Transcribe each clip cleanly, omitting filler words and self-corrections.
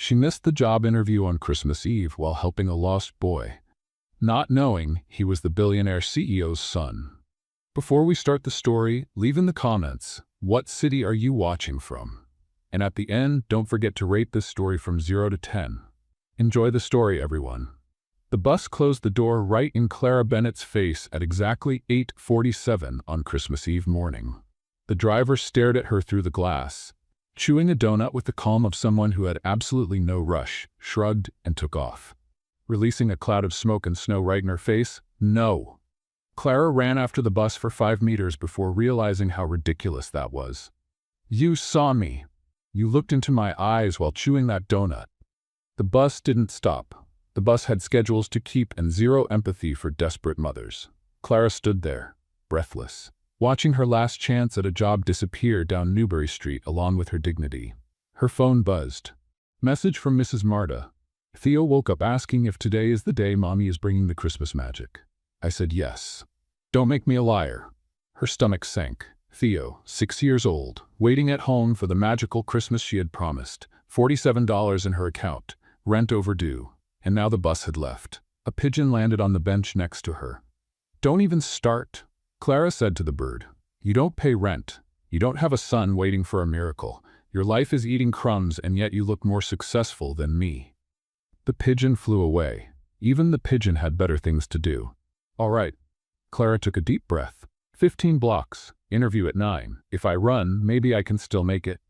She missed the job interview on Christmas Eve while helping a lost boy, not knowing he was the billionaire CEO's son. Before we start the story, leave in the comments, what city are you watching from? And at the end, don't forget to rate this story from 0 to 10. Enjoy the story, everyone. The bus closed the door right in Clara Bennett's face at exactly 8:47 on Christmas Eve morning. The driver stared at her through the glass, chewing a donut with the calm of someone who had absolutely no rush, shrugged, and took off. Releasing a cloud of smoke and snow right in her face, no. Clara ran after the bus for 5 meters before realizing how ridiculous that was. You saw me. You looked into my eyes while chewing that donut. The bus didn't stop. The bus had schedules to keep and zero empathy for desperate mothers. Clara stood there, breathless, watching her last chance at a job disappear down Newbury Street along with her dignity. Her phone buzzed. Message from Mrs. Marta. Theo woke up asking if today is the day Mommy is bringing the Christmas magic. I said yes. Don't make me a liar. Her stomach sank. Theo, 6 years old, waiting at home for the magical Christmas she had promised. $47 in her account, rent overdue, and now the bus had left. A pigeon landed on the bench next to her. Don't even start, Clara said to the bird. You don't pay rent. You don't have a son waiting for a miracle. Your life is eating crumbs and yet you look more successful than me. The pigeon flew away. Even the pigeon had better things to do. All right. Clara took a deep breath. 15 blocks. Interview at 9. If I run, maybe I can still make it.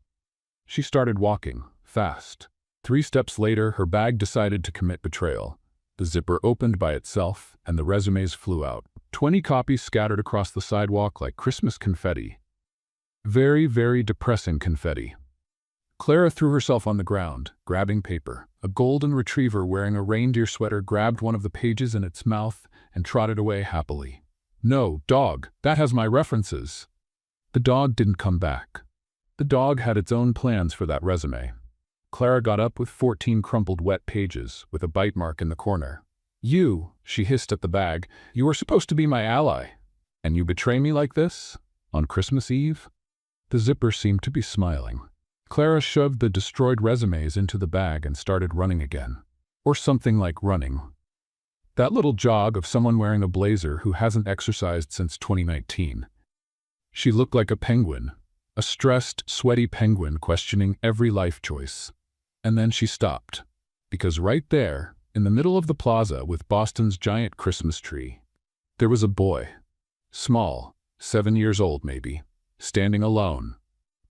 She started walking, fast. 3 steps later, her bag decided to commit betrayal. The zipper opened by itself, and the resumes flew out. 20 copies scattered across the sidewalk like Christmas confetti. Very, very depressing confetti. Clara threw herself on the ground, grabbing paper. A golden retriever wearing a reindeer sweater grabbed one of the pages in its mouth and trotted away happily. No, dog, that has my references. The dog didn't come back. The dog had its own plans for that resume. Clara got up with 14 crumpled wet pages, with a bite mark in the corner. You, she hissed at the bag, you were supposed to be my ally. And you betray me like this? On Christmas Eve? The zipper seemed to be smiling. Clara shoved the destroyed resumes into the bag and started running again. Or something like running. That little jog of someone wearing a blazer who hasn't exercised since 2019. She looked like a penguin, a stressed, sweaty penguin questioning every life choice. And then she stopped, because right there, in the middle of the plaza with Boston's giant Christmas tree, there was a boy, small, 7 years old maybe, standing alone,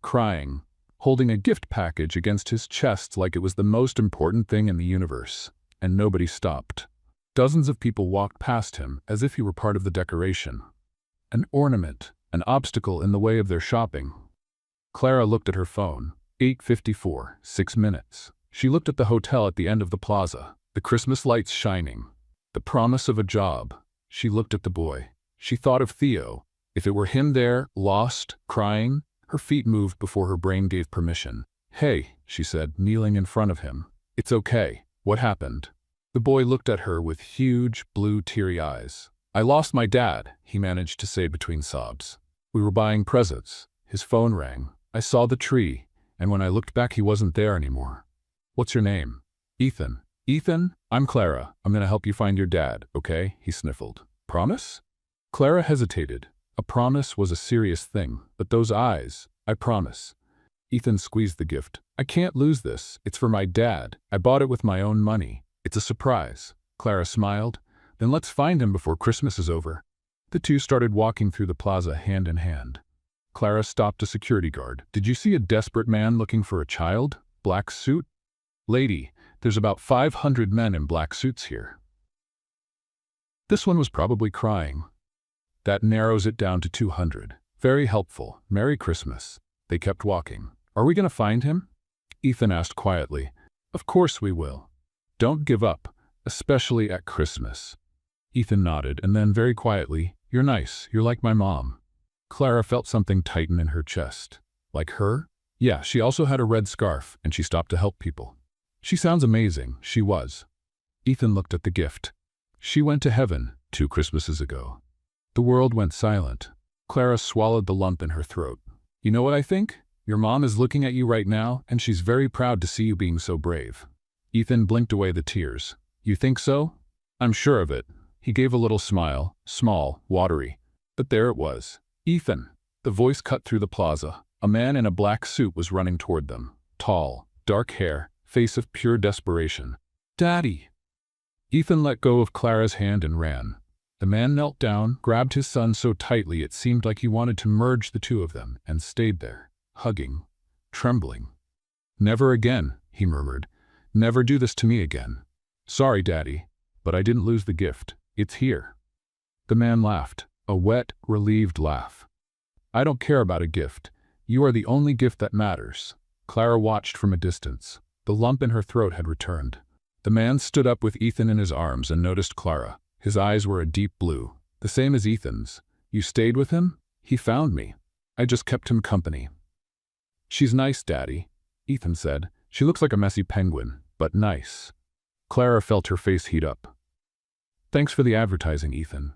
crying, holding a gift package against his chest like it was the most important thing in the universe, and nobody stopped. Dozens of people walked past him as if he were part of the decoration. An ornament, an obstacle in the way of their shopping. Clara looked at her phone. 8:54, 6 minutes. She looked at the hotel at the end of the plaza, the Christmas lights shining, the promise of a job. She looked at the boy. She thought of Theo. If it were him there, lost, crying, her feet moved before her brain gave permission. Hey, she said, kneeling in front of him. It's okay. What happened? The boy looked at her with huge, blue, teary eyes. I lost my dad, he managed to say between sobs. We were buying presents. His phone rang. I saw the tree, and when I looked back he wasn't there anymore. What's your name? Ethan. Ethan, I'm Clara. I'm gonna help you find your dad, okay? He sniffled. Promise? Clara hesitated. A promise was a serious thing, but those eyes, I promise. Ethan squeezed the gift. I can't lose this. It's for my dad. I bought it with my own money. It's a surprise. Clara smiled. Then let's find him before Christmas is over. The two started walking through the plaza hand in hand. Clara stopped a security guard. Did you see a desperate man looking for a child? Black suit? Lady, there's about 500 men in black suits here. This one was probably crying. That narrows it down to 200. Very helpful. Merry Christmas. They kept walking. Are we going to find him? Ethan asked quietly. Of course we will. Don't give up, especially at Christmas. Ethan nodded, and then very quietly, you're nice. You're like my mom. Clara felt something tighten in her chest. Like her? Yeah, she also had a red scarf, and she stopped to help people. She sounds amazing. She was. Ethan looked at the gift. She went to heaven 2 Christmases ago. The world went silent. Clara swallowed the lump in her throat. You know what I think? Your mom is looking at you right now, and she's very proud to see you being so brave." Ethan blinked away the tears. "You think so?" "I'm sure of it." He gave a little smile, small, watery. But there it was. "Ethan!" The voice cut through the plaza. A man in a black suit was running toward them. Tall, dark hair, face of pure desperation. "Daddy!" Ethan let go of Clara's hand and ran. The man knelt down, grabbed his son so tightly it seemed like he wanted to merge the two of them, and stayed there, hugging, trembling. "Never again," he murmured. "Never do this to me again. Sorry, Daddy, but I didn't lose the gift. It's here." The man laughed, a wet, relieved laugh. "I don't care about a gift. You are the only gift that matters." Clara watched from a distance. The lump in her throat had returned. The man stood up with Ethan in his arms and noticed Clara. His eyes were a deep blue, the same as Ethan's. "You stayed with him? He found me. I just kept him company." "She's nice, Daddy," Ethan said. "She looks like a messy penguin, but nice." Clara felt her face heat up. "Thanks for the advertising, Ethan."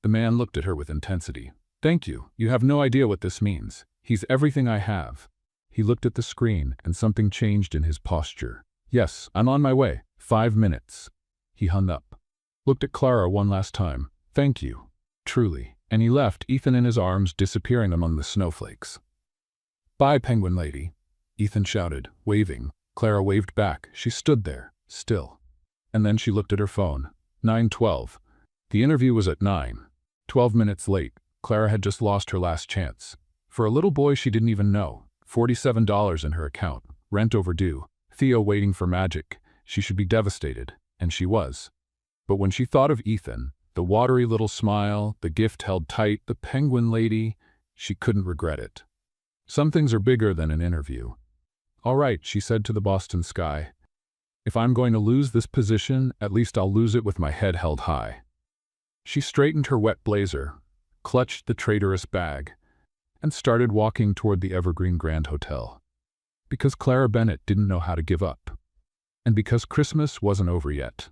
The man looked at her with intensity. "Thank you. You have no idea what this means. He's everything I have." He looked at the screen, and something changed in his posture. "Yes, I'm on my way. 5 minutes." He hung up. Looked at Clara one last time. "Thank you. Truly." And he left, Ethan in his arms, disappearing among the snowflakes. "Bye, Penguin Lady," Ethan shouted, waving. Clara waved back. She stood there, still. And then she looked at her phone. 9:12. The interview was at 9. 12 minutes late. Clara had just lost her last chance. For a little boy she didn't even know. $47 in her account. Rent overdue. Theo waiting for magic. She should be devastated. And she was. But when she thought of Ethan, the watery little smile, the gift held tight, the Penguin Lady, she couldn't regret it. Some things are bigger than an interview. "All right," she said to the Boston sky. "If I'm going to lose this position, at least I'll lose it with my head held high." She straightened her wet blazer, clutched the traitorous bag, and started walking toward the Evergreen Grand Hotel. Because Clara Bennett didn't know how to give up. And because Christmas wasn't over yet.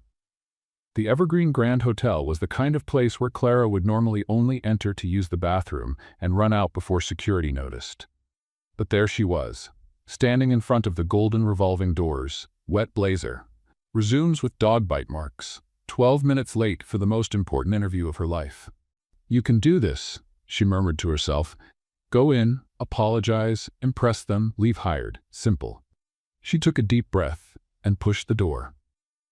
The Evergreen Grand Hotel was the kind of place where Clara would normally only enter to use the bathroom and run out before security noticed. But there she was, standing in front of the golden revolving doors, wet blazer, resumes with dog bite marks, 12 minutes late for the most important interview of her life. "You can do this," she murmured to herself. "Go in, apologize, impress them, leave hired. Simple." She took a deep breath and pushed the door.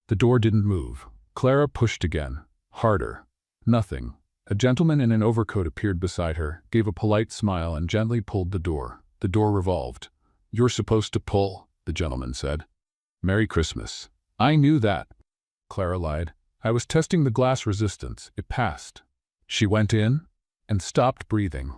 The door didn't move. Clara pushed again, harder. Nothing. A gentleman in an overcoat appeared beside her, gave a polite smile, and gently pulled the door. The door revolved. "You're supposed to pull," the gentleman said. "Merry Christmas." "I knew that," Clara lied. "I was testing the glass resistance. It passed." She went in and stopped breathing.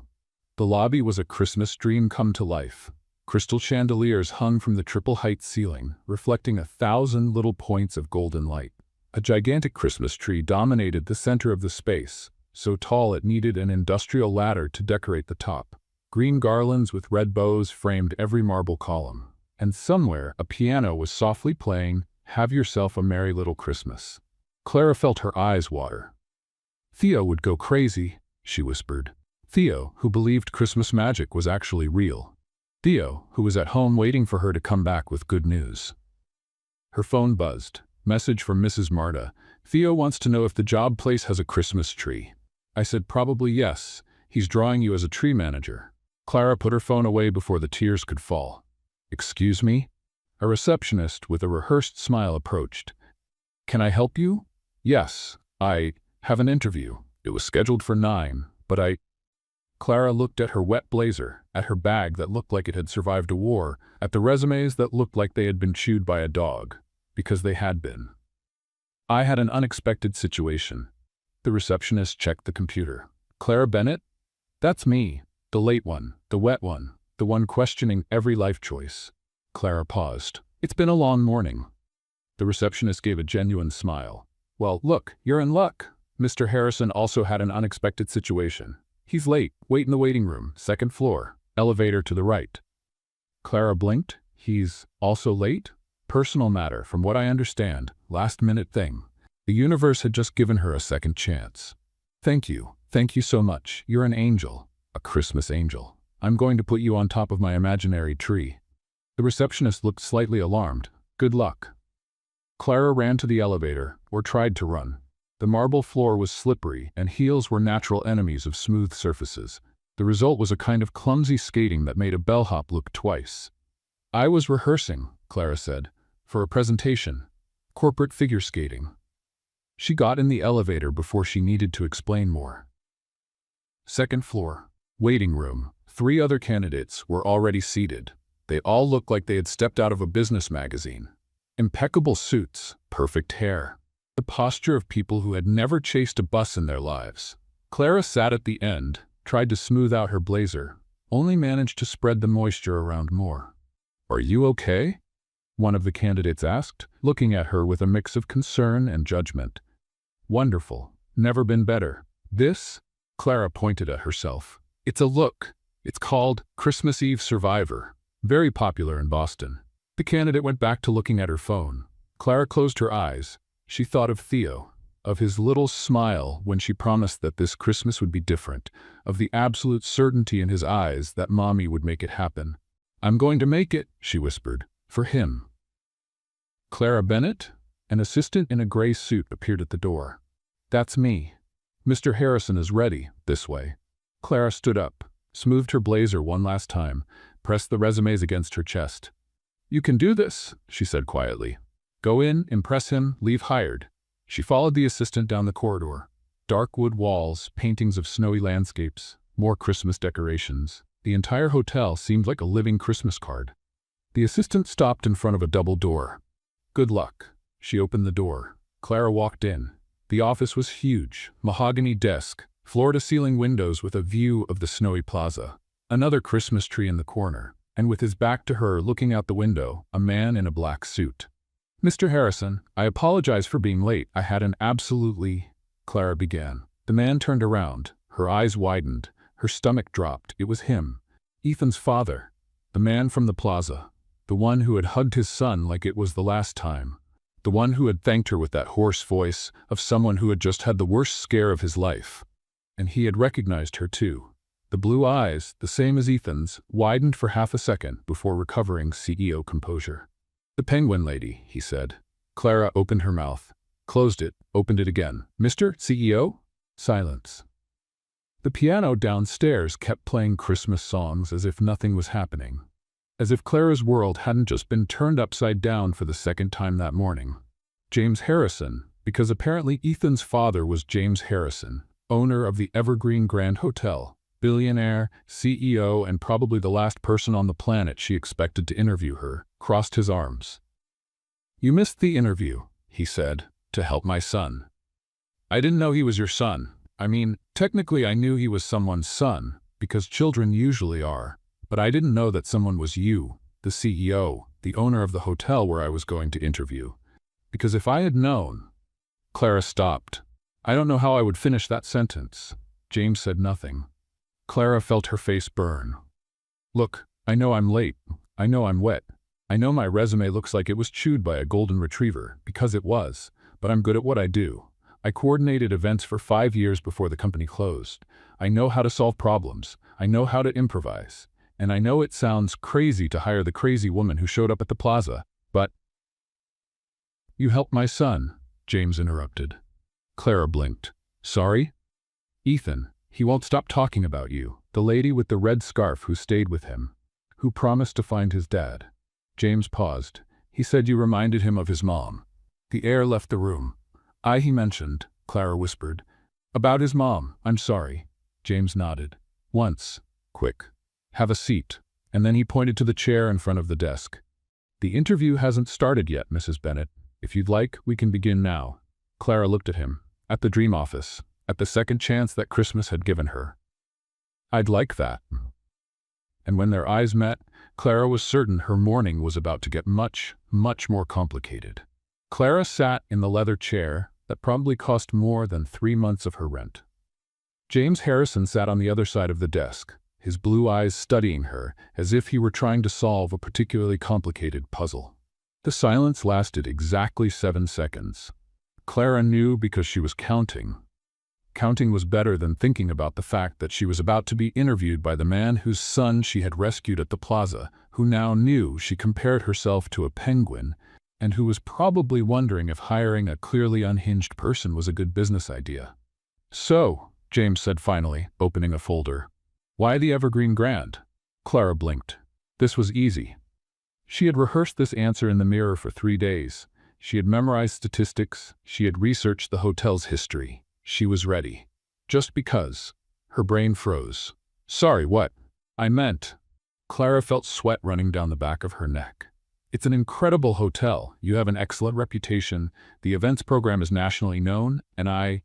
The lobby was a Christmas dream come to life. Crystal chandeliers hung from the triple-height ceiling, reflecting 1,000 little points of golden light. A gigantic Christmas tree dominated the center of the space, so tall it needed an industrial ladder to decorate the top. Green garlands with red bows framed every marble column. And somewhere, a piano was softly playing, "Have Yourself a Merry Little Christmas." Clara felt her eyes water. "Theo would go crazy," she whispered. Theo, who believed Christmas magic was actually real. Theo, who was at home waiting for her to come back with good news. Her phone buzzed. Message from Mrs. Marta. "Theo wants to know if the job place has a Christmas tree." I said, "Probably yes. He's drawing you as a tree manager." Clara put her phone away before the tears could fall. "Excuse me?" A receptionist with a rehearsed smile approached. "Can I help you?" "Yes, I have an interview. It was scheduled for 9, but I—" Clara looked at her wet blazer, at her bag that looked like it had survived a war, at the resumes that looked like they had been chewed by a dog. Because they had been. "I had an unexpected situation." The receptionist checked the computer. "Clara Bennett? That's me. The late one, the wet one, the one questioning every life choice." Clara paused. "It's been a long morning." The receptionist gave a genuine smile. "Well, look, you're in luck. Mr. Harrison also had an unexpected situation. He's late. Wait in the waiting room, 2nd floor, elevator to the right." Clara blinked. "He's also late?" "Personal matter, from what I understand. Last-minute thing." The universe had just given her a second chance. "Thank you. Thank you so much. You're an angel. A Christmas angel." I'm going to put you on top of my imaginary tree." The receptionist looked slightly alarmed. "Good luck." Clara ran to the elevator, or tried to run. The marble floor was slippery, and heels were natural enemies of smooth surfaces. The result was a kind of clumsy skating that made a bellhop look twice. "I was rehearsing," Clara said, "for a presentation. Corporate figure skating." She got in the elevator before she needed to explain more. Second floor. Waiting room. 3 other candidates were already seated. They all looked like they had stepped out of a business magazine. Impeccable suits, perfect hair. The posture of people who had never chased a bus in their lives. Clara sat at the end, tried to smooth out her blazer, only managed to spread the moisture around more. "Are you okay?" one of the candidates asked, looking at her with a mix of concern and judgment. "Wonderful. Never been better. This?" Clara pointed at herself. "It's a look. It's called Christmas Eve Survivor. Very popular in Boston." The candidate went back to looking at her phone. Clara closed her eyes. She thought of Theo, of his little smile when she promised that this Christmas would be different, of the absolute certainty in his eyes that Mommy would make it happen. "I'm going to make it," she whispered, "for him." "Clara Bennett?" An assistant in a gray suit appeared at the door. "That's me. Mr. Harrison is ready, this way." Clara stood up, smoothed her blazer one last time, pressed the resumes against her chest. "You can do this," she said quietly. "Go in, impress him, leave hired." She followed the assistant down the corridor. Dark wood walls, paintings of snowy landscapes, more Christmas decorations. The entire hotel seemed like a living Christmas card. The assistant stopped in front of a double door. "Good luck." She opened the door. Clara walked in. The office was huge, mahogany desk, floor-to-ceiling windows with a view of the snowy plaza. Another Christmas tree in the corner, and with his back to her looking out the window, a man in a black suit. "Mr. Harrison, I apologize for being late. I had an absolutely—" Clara began. The man turned around. Her eyes widened. Her stomach dropped. It was him. Ethan's father. The man from the plaza. The one who had hugged his son like it was the last time. The one who had thanked her with that hoarse voice of someone who had just had the worst scare of his life. And he had recognized her too. The blue eyes, the same as Ethan's, widened for half a second before recovering CEO composure. "The Penguin Lady," he said. Clara opened her mouth, closed it, opened it again. "Mr. CEO?" Silence. The piano downstairs kept playing Christmas songs as if nothing was happening. As if Clara's world hadn't just been turned upside down for the second time that morning. James Harrison, because apparently Ethan's father was James Harrison, owner of the Evergreen Grand Hotel, billionaire, CEO, and probably the last person on the planet she expected to interview her, crossed his arms. "You missed the interview," he said, "to help my son." "I didn't know he was your son. I mean, technically I knew he was someone's son, because children usually are. But I didn't know that someone was you, the CEO, the owner of the hotel where I was going to interview. Because if I had known—" Clara stopped. "I don't know how I would finish that sentence." James said nothing. Clara felt her face burn. "Look, I know I'm late. I know I'm wet. I know my resume looks like it was chewed by a golden retriever, because it was, but I'm good at what I do. I coordinated events for 5 years before the company closed. I know how to solve problems. I know how to improvise. And I know it sounds crazy to hire the crazy woman who showed up at the plaza, but—" "You helped my son," James interrupted. Clara blinked. "Sorry?" "Ethan, he won't stop talking about you, the lady with the red scarf who stayed with him, who promised to find his dad." James paused. "He said you reminded him of his mom." The air left the room. He mentioned," Clara whispered. "About his mom, I'm sorry." James nodded. "Once. Quick. Have a seat." And then he pointed to the chair in front of the desk. "The interview hasn't started yet, Mrs. Bennett. If you'd like, we can begin now." Clara looked at him. At the dream office. At the second chance that Christmas had given her. "I'd like that." And when their eyes met, Clara was certain her morning was about to get much, much more complicated. Clara sat in the leather chair that probably cost more than 3 months of her rent. James Harrison sat on the other side of the desk, his blue eyes studying her as if he were trying to solve a particularly complicated puzzle. The silence lasted exactly 7 seconds. Clara knew because she was counting. Counting was better than thinking about the fact that she was about to be interviewed by the man whose son she had rescued at the plaza, who now knew she compared herself to a penguin, and who was probably wondering if hiring a clearly unhinged person was a good business idea. "So," James said finally, opening a folder. "Why the Evergreen Grand?" Clara blinked. This was easy. She had rehearsed this answer in the mirror for 3 days. She had memorized statistics. She had researched the hotel's history. She was ready. Just because. Her brain froze. "Sorry, what?" "I meant." Clara felt sweat running down the back of her neck. "It's an incredible hotel. You have an excellent reputation. The events program is nationally known, and I—"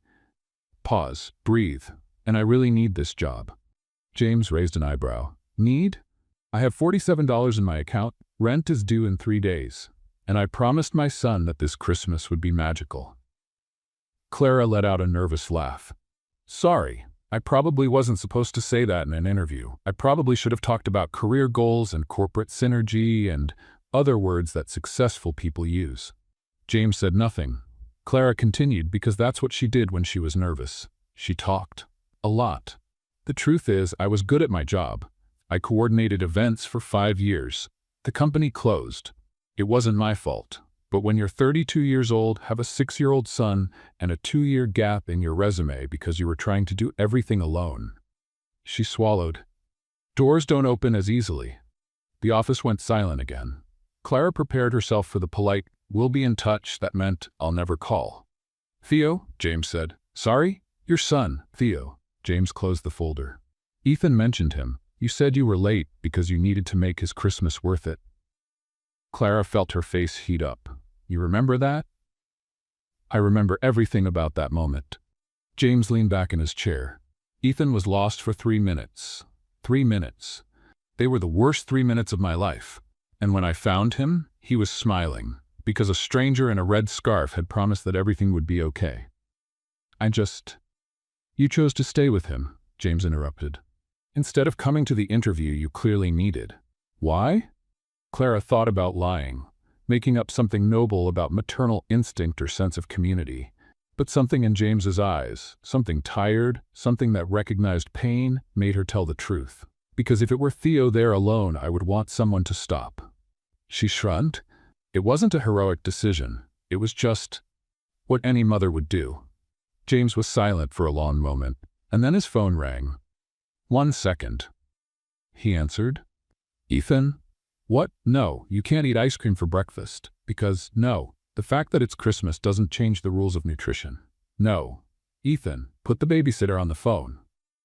Pause. Breathe. "And I really need this job." James raised an eyebrow. "Need? I have $47 in my account. Rent is due in 3 days. And I promised my son that this Christmas would be magical." Clara let out a nervous laugh. "Sorry, I probably wasn't supposed to say that in an interview. I probably should have talked about career goals and corporate synergy and other words that successful people use." James said nothing. Clara continued because that's what she did when she was nervous. She talked. A lot. "The truth is, I was good at my job. I coordinated events for 5 years. The company closed. It wasn't my fault. But when you're 32 years old, have a 6-year-old son, and a 2-year gap in your resume because you were trying to do everything alone." She swallowed. Doors don't open as easily. The office went silent again. Clara prepared herself for the polite, "We'll be in touch," that meant, "I'll never call." "Theo," James said. "Sorry? Your son, Theo." James closed the folder. "Ethan mentioned him. You said you were late because you needed to make his Christmas worth it." Clara felt her face heat up. "You remember that?" "I remember everything about that moment." James leaned back in his chair. "Ethan was lost for 3 minutes. 3 minutes. They were the worst 3 minutes of my life. And when I found him, he was smiling, because a stranger in a red scarf had promised that everything would be okay. You chose to stay with him," James interrupted. "Instead of coming to the interview you clearly needed. Why?" Clara thought about lying, making up something noble about maternal instinct or sense of community. But something in James's eyes, something tired, something that recognized pain, made her tell the truth. "Because if it were Theo there alone, I would want someone to stop." She shrugged. It wasn't a heroic decision. It was just what any mother would do. James was silent for a long moment, and then his phone rang. "1 second. He answered. "Ethan?" "What? No, you can't eat ice cream for breakfast. Because, no, the fact that it's Christmas doesn't change the rules of nutrition. No. Ethan, put the babysitter on the phone."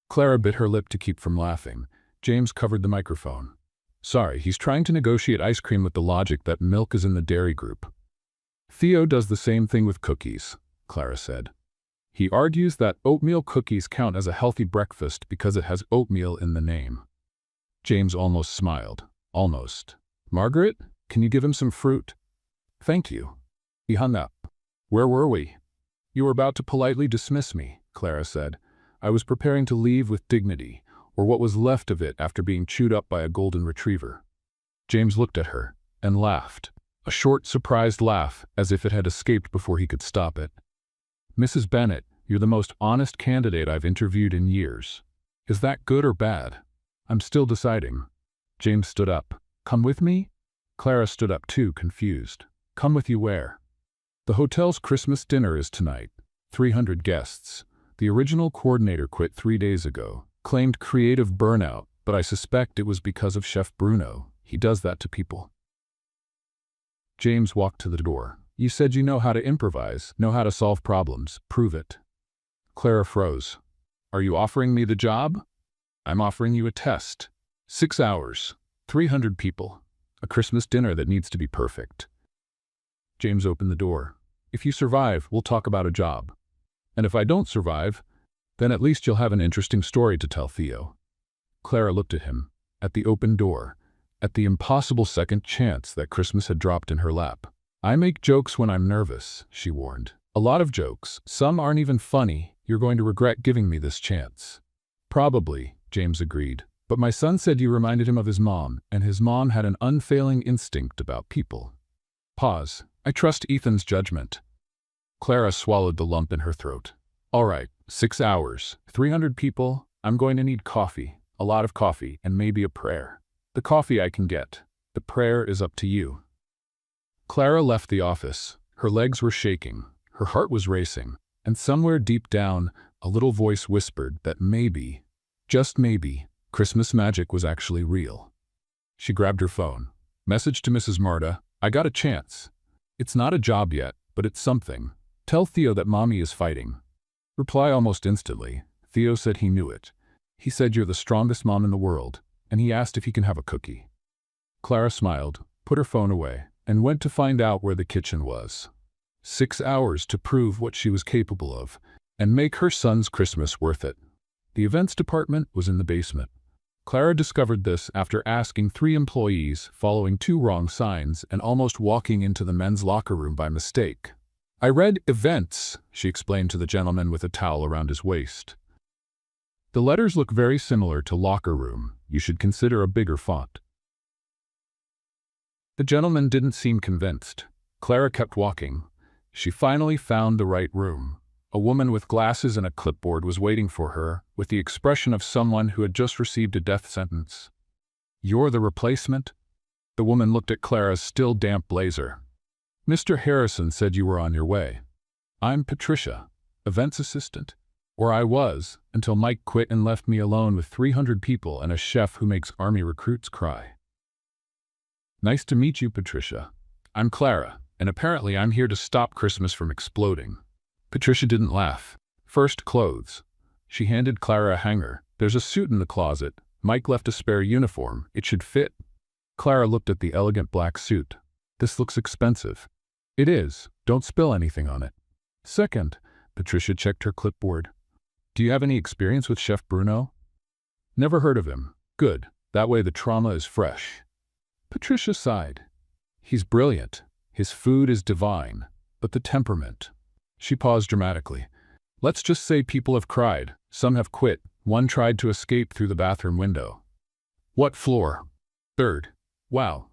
Clara bit her lip to keep from laughing. James covered the microphone. "Sorry, he's trying to negotiate ice cream with the logic that milk is in the dairy group." "Theo does the same thing with cookies," Clara said. "He argues that oatmeal cookies count as a healthy breakfast because it has oatmeal in the name." James almost smiled. Almost. "Margaret, can you give him some fruit?" "Thank you." He hung up. "Where were we?" "You were about to politely dismiss me," Clara said. "I was preparing to leave with dignity, or what was left of it after being chewed up by a golden retriever." James looked at her and laughed. A short, surprised laugh, as if it had escaped before he could stop it. "Mrs. Bennet, you're the most honest candidate I've interviewed in years. Is that good or bad? I'm still deciding." James stood up. "Come with me?" Clara stood up too, confused. "Come with you where?" "The hotel's Christmas dinner is tonight. 300 guests. The original coordinator quit 3 days ago. Claimed creative burnout, but I suspect it was because of Chef Bruno. He does that to people." James walked to the door. "You said you know how to improvise, know how to solve problems. Prove it." Clara froze. "Are you offering me the job?" "I'm offering you a test. 6 hours, 300 people, a Christmas dinner that needs to be perfect." James opened the door. "If you survive, we'll talk about a job. And if I don't survive, then at least you'll have an interesting story to tell Theo." Clara looked at him, at the open door, at the impossible second chance that Christmas had dropped in her lap. "I make jokes when I'm nervous," she warned. "A lot of jokes. Some aren't even funny. You're going to regret giving me this chance." "Probably," James agreed. "But my son said you reminded him of his mom, and his mom had an unfailing instinct about people." Pause. "I trust Ethan's judgment." Clara swallowed the lump in her throat. "All right, 6 hours, 300 people. I'm going to need coffee, a lot of coffee, and maybe a prayer. The coffee I can get. The prayer is up to you. Clara left the office. Her legs were shaking. Her heart was racing. And somewhere deep down, a little voice whispered that maybe, just maybe, Christmas magic was actually real. She grabbed her phone. Message to Mrs. Marta, I got a chance. It's not a job yet, but it's something. Tell Theo that Mommy is fighting. Reply almost instantly. Theo said he knew it. He said you're the strongest mom in the world, and he asked if he can have a cookie. Clara smiled, put her phone away, and went to find out where the kitchen was. 6 hours to prove what she was capable of, and make her son's Christmas worth it. The events department was in the basement. Clara discovered this after asking 3 employees, following 2 wrong signs, and almost walking into the men's locker room by mistake. I read events, she explained to the gentleman with a towel around his waist. The letters look very similar to locker room. You should consider a bigger font. The gentleman didn't seem convinced. Clara kept walking. She finally found the right room. A woman with glasses and a clipboard was waiting for her, with the expression of someone who had just received a death sentence. You're the replacement? The woman looked at Clara's still damp blazer. Mr. Harrison said you were on your way. I'm Patricia, events assistant. Or I was, until Mike quit and left me alone with 300 people and a chef who makes army recruits cry. Nice to meet you, Patricia. I'm Clara, and apparently I'm here to stop Christmas from exploding. Patricia didn't laugh. First, clothes. She handed Clara a hanger. There's a suit in the closet. Mike left a spare uniform. It should fit. Clara looked at the elegant black suit. This looks expensive. It is. Don't spill anything on it. Second, Patricia checked her clipboard. Do you have any experience with Chef Bruno? Never heard of him. Good. That way the trauma is fresh. Patricia sighed. He's brilliant. His food is divine. But the temperament. She paused dramatically. Let's just say people have cried. Some have quit. One tried to escape through the bathroom window. What floor? 3rd. Wow.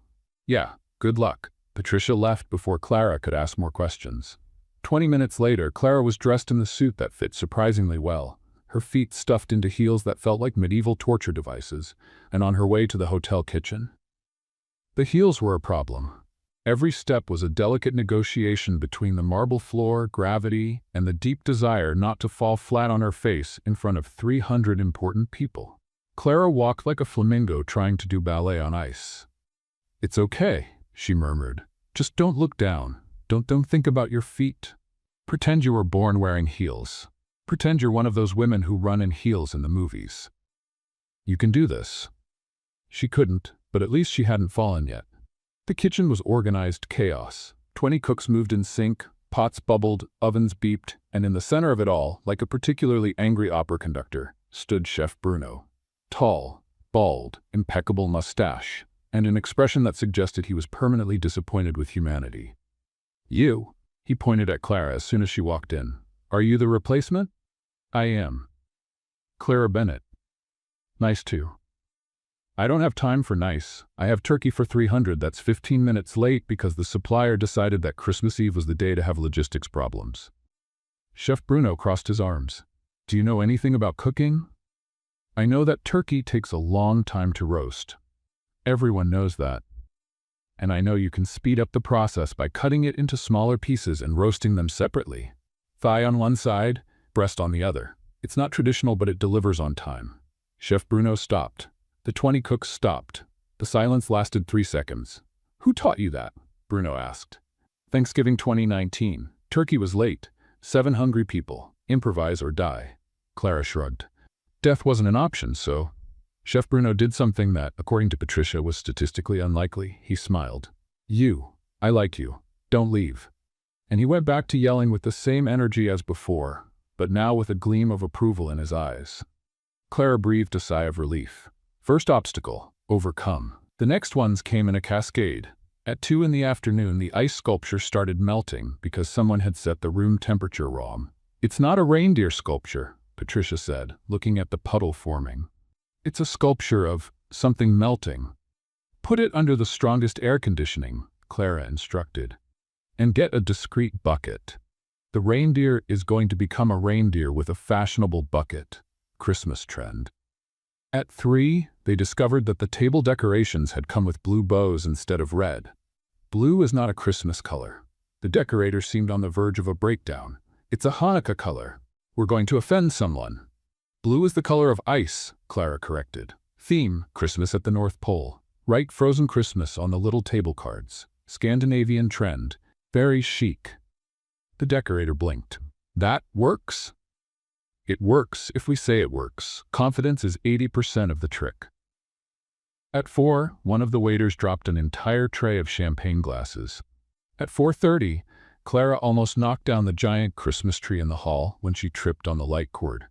Yeah, good luck. Patricia left before Clara could ask more questions. 20 minutes later, Clara was dressed in the suit that fit surprisingly well, her feet stuffed into heels that felt like medieval torture devices, and on her way to the hotel kitchen. The heels were a problem. Every step was a delicate negotiation between the marble floor, gravity, and the deep desire not to fall flat on her face in front of 300 important people. Clara walked like a flamingo trying to do ballet on ice. It's okay, she murmured. Just don't look down. Don't think about your feet. Pretend you were born wearing heels. Pretend you're one of those women who run in heels in the movies. You can do this. She couldn't, but at least she hadn't fallen yet. The kitchen was organized chaos. 20 cooks moved in sync, pots bubbled, ovens beeped, and in the center of it all, like a particularly angry opera conductor, stood Chef Bruno. Tall, bald, impeccable mustache, and an expression that suggested he was permanently disappointed with humanity. You, he pointed at Clara as soon as she walked in. Are you the replacement? I am. Clara Bennett. Nice too. I don't have time for nice. I have turkey for 300 that's 15 minutes late because the supplier decided that Christmas Eve was the day to have logistics problems. Chef Bruno crossed his arms. Do you know anything about cooking? I know that turkey takes a long time to roast. Everyone knows that. And I know you can speed up the process by cutting it into smaller pieces and roasting them separately. Thigh on one side, breast on the other. It's not traditional, but it delivers on time. Chef Bruno stopped. The 20 cooks stopped. The silence lasted 3 seconds. Who taught you that? Bruno asked. Thanksgiving 2019. Turkey was late. 7 hungry people. Improvise or die. Clara shrugged. Death wasn't an option, so... Chef Bruno did something that, according to Patricia, was statistically unlikely. He smiled. I like you. Don't leave. And he went back to yelling with the same energy as before, but now with a gleam of approval in his eyes. Clara breathed a sigh of relief. First obstacle, overcome. The next ones came in a cascade. At 2 in the afternoon, the ice sculpture started melting because someone had set the room temperature wrong. It's not a reindeer sculpture, Patricia said, looking at the puddle forming. It's a sculpture of something melting. Put it under the strongest air conditioning, Clara instructed. And get a discreet bucket. The reindeer is going to become a reindeer with a fashionable bucket. Christmas trend. At 3, they discovered that the table decorations had come with blue bows instead of red. Blue is not a Christmas color. The decorator seemed on the verge of a breakdown. It's a Hanukkah color. We're going to offend someone. Blue is the color of ice, Clara corrected. Theme, Christmas at the North Pole. Write frozen Christmas on the little table cards. Scandinavian trend. Very chic. The decorator blinked. That works? It works if we say it works. Confidence is 80% of the trick. At 4, one of the waiters dropped an entire tray of champagne glasses. At 4:30, Clara almost knocked down the giant Christmas tree in the hall when she tripped on the light cord.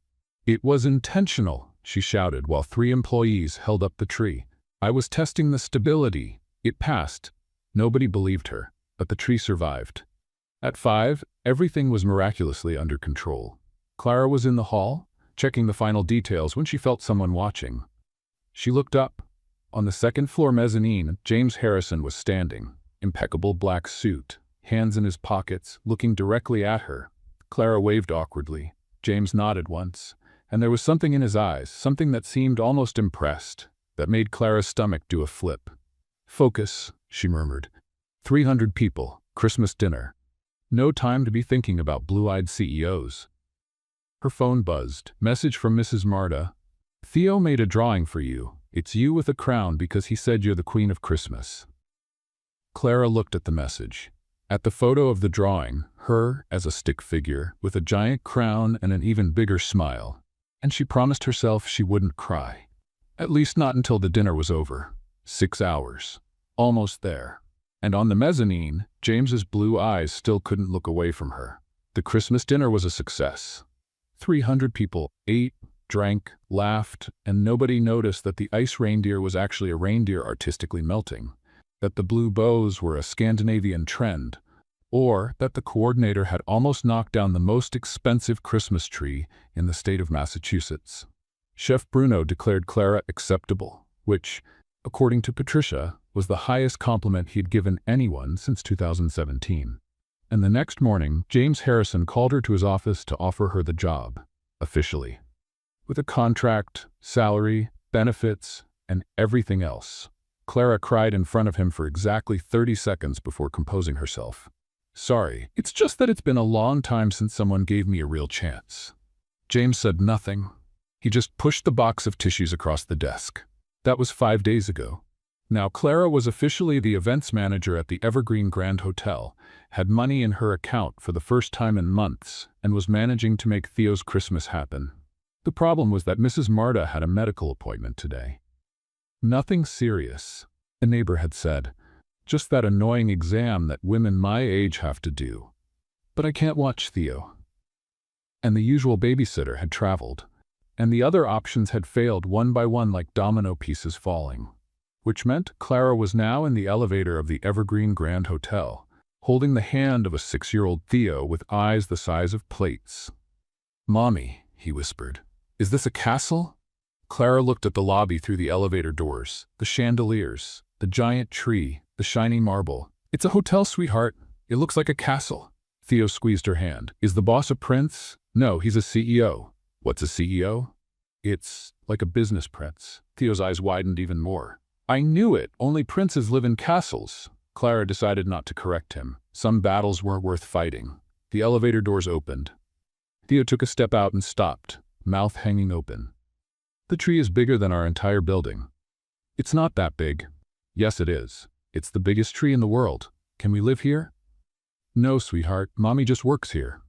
It was intentional, she shouted while 3 employees held up the tree. I was testing the stability. It passed. Nobody believed her, but the tree survived. At 5, everything was miraculously under control. Clara was in the hall, checking the final details when she felt someone watching. She looked up. On the second-floor mezzanine, James Harrison was standing, impeccable black suit, hands in his pockets, looking directly at her. Clara waved awkwardly. James nodded once, and there was something in his eyes, something that seemed almost impressed, that made Clara's stomach do a flip. Focus, she murmured. 300 people, Christmas dinner. No time to be thinking about blue-eyed CEOs. Her phone buzzed. Message from Mrs. Marta. Theo made a drawing for you. It's you with a crown because he said you're the Queen of Christmas. Clara looked at the message. At the photo of the drawing, her as a stick figure, with a giant crown and an even bigger smile. And she promised herself she wouldn't cry. At least not until the dinner was over. 6 hours. Almost there. And on the mezzanine, James's blue eyes still couldn't look away from her. The Christmas dinner was a success. 300 people ate, drank, laughed, and nobody noticed that the ice reindeer was actually a reindeer artistically melting, that the blue bows were a Scandinavian trend, or that the coordinator had almost knocked down the most expensive Christmas tree in the state of Massachusetts. Chef Bruno declared Clara acceptable, which, according to Patricia, was the highest compliment he'd given anyone since 2017. And the next morning, James Harrison called her to his office to offer her the job, officially. With a contract, salary, benefits, and everything else. Clara cried in front of him for exactly 30 seconds before composing herself. Sorry, it's just that it's been a long time since someone gave me a real chance. James said nothing. He just pushed the box of tissues across the desk. That was 5 days ago. Now Clara was officially the events manager at the Evergreen Grand Hotel, had money in her account for the first time in months, and was managing to make Theo's Christmas happen. The problem was that Mrs. Marta had a medical appointment today. Nothing serious, a neighbor had said. Just that annoying exam that women my age have to do. But I can't watch Theo. And the usual babysitter had traveled, and the other options had failed one by one like domino pieces falling. Which meant Clara was now in the elevator of the Evergreen Grand Hotel, holding the hand of a 6-year-old Theo with eyes the size of plates. Mommy, he whispered, is this a castle? Clara looked at the lobby through the elevator doors, the chandeliers, the giant tree, the shiny marble. It's a hotel, sweetheart. It looks like a castle. Theo squeezed her hand. Is the boss a prince? No, he's a CEO. What's a CEO? It's like a business prince. Theo's eyes widened even more. I knew it. Only princes live in castles. Clara decided not to correct him. Some battles were worth fighting. The elevator doors opened. Theo took a step out and stopped, mouth hanging open. The tree is bigger than our entire building. It's not that big. Yes, it is. It's the biggest tree in the world. Can we live here? No, sweetheart. Mommy just works here.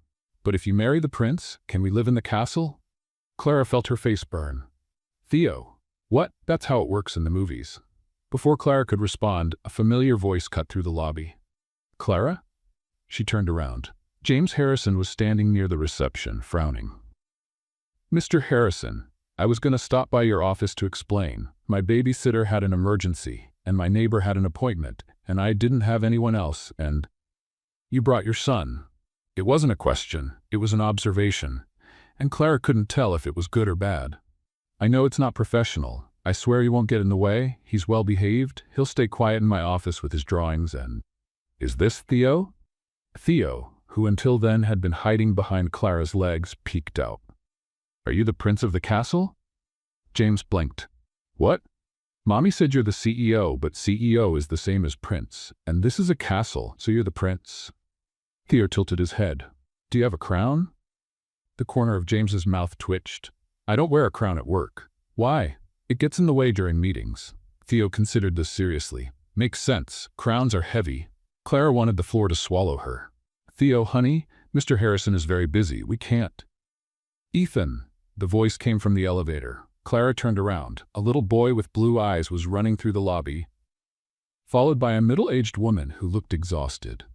But if you marry the prince, can we live in the castle? Clara felt her face burn. Theo. What? That's how it works in the movies. Before Clara could respond, a familiar voice cut through the lobby. Clara? She turned around. James Harrison was standing near the reception, frowning. Mr. Harrison, I was going to stop by your office to explain. My babysitter had an emergency, and my neighbor had an appointment, and I didn't have anyone else, and you brought your son. It wasn't a question, it was an observation, and Clara couldn't tell if it was good or bad. I know it's not professional. I swear you won't get in the way. He's well behaved. He'll stay quiet in my office with his drawings and... Is this Theo? Theo, who until then had been hiding behind Clara's legs, peeked out. "Are you the prince of the castle?" James blinked. "What?" "Mommy said you're the CEO, but CEO is the same as prince, and this is a castle, so you're the prince." Theo tilted his head. "Do you have a crown?" The corner of James's mouth twitched. "I don't wear a crown at work." "Why?" "It gets in the way during meetings." Theo considered this seriously. "Makes sense. Crowns are heavy." Clara wanted the floor to swallow her. "Theo, honey, Mr. Harrison is very busy. We can't." "Ethan." The voice came from the elevator. Clara turned around. A little boy with blue eyes was running through the lobby, followed by a middle-aged woman who looked exhausted.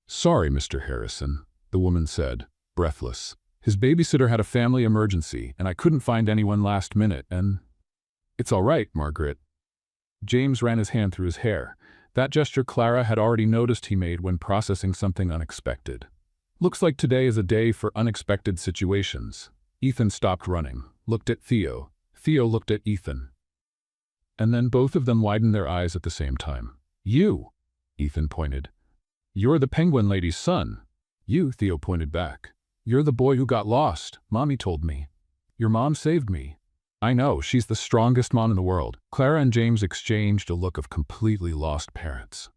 "Sorry, Mr. Harrison," the woman said, breathless. "His babysitter had a family emergency, and I couldn't find anyone last minute, and—" "It's all right, Margaret." James ran his hand through his hair. That gesture Clara had already noticed he made when processing something unexpected. "Looks like today is a day for unexpected situations." Ethan stopped running, looked at Theo. Theo looked at Ethan. And then both of them widened their eyes at the same time. "You," Ethan pointed. "You're the penguin lady's son." "You," Theo pointed back. "You're the boy who got lost. Mommy told me. Your mom saved me." "I know, she's the strongest mom in the world." Clara and James exchanged a look of completely lost parents.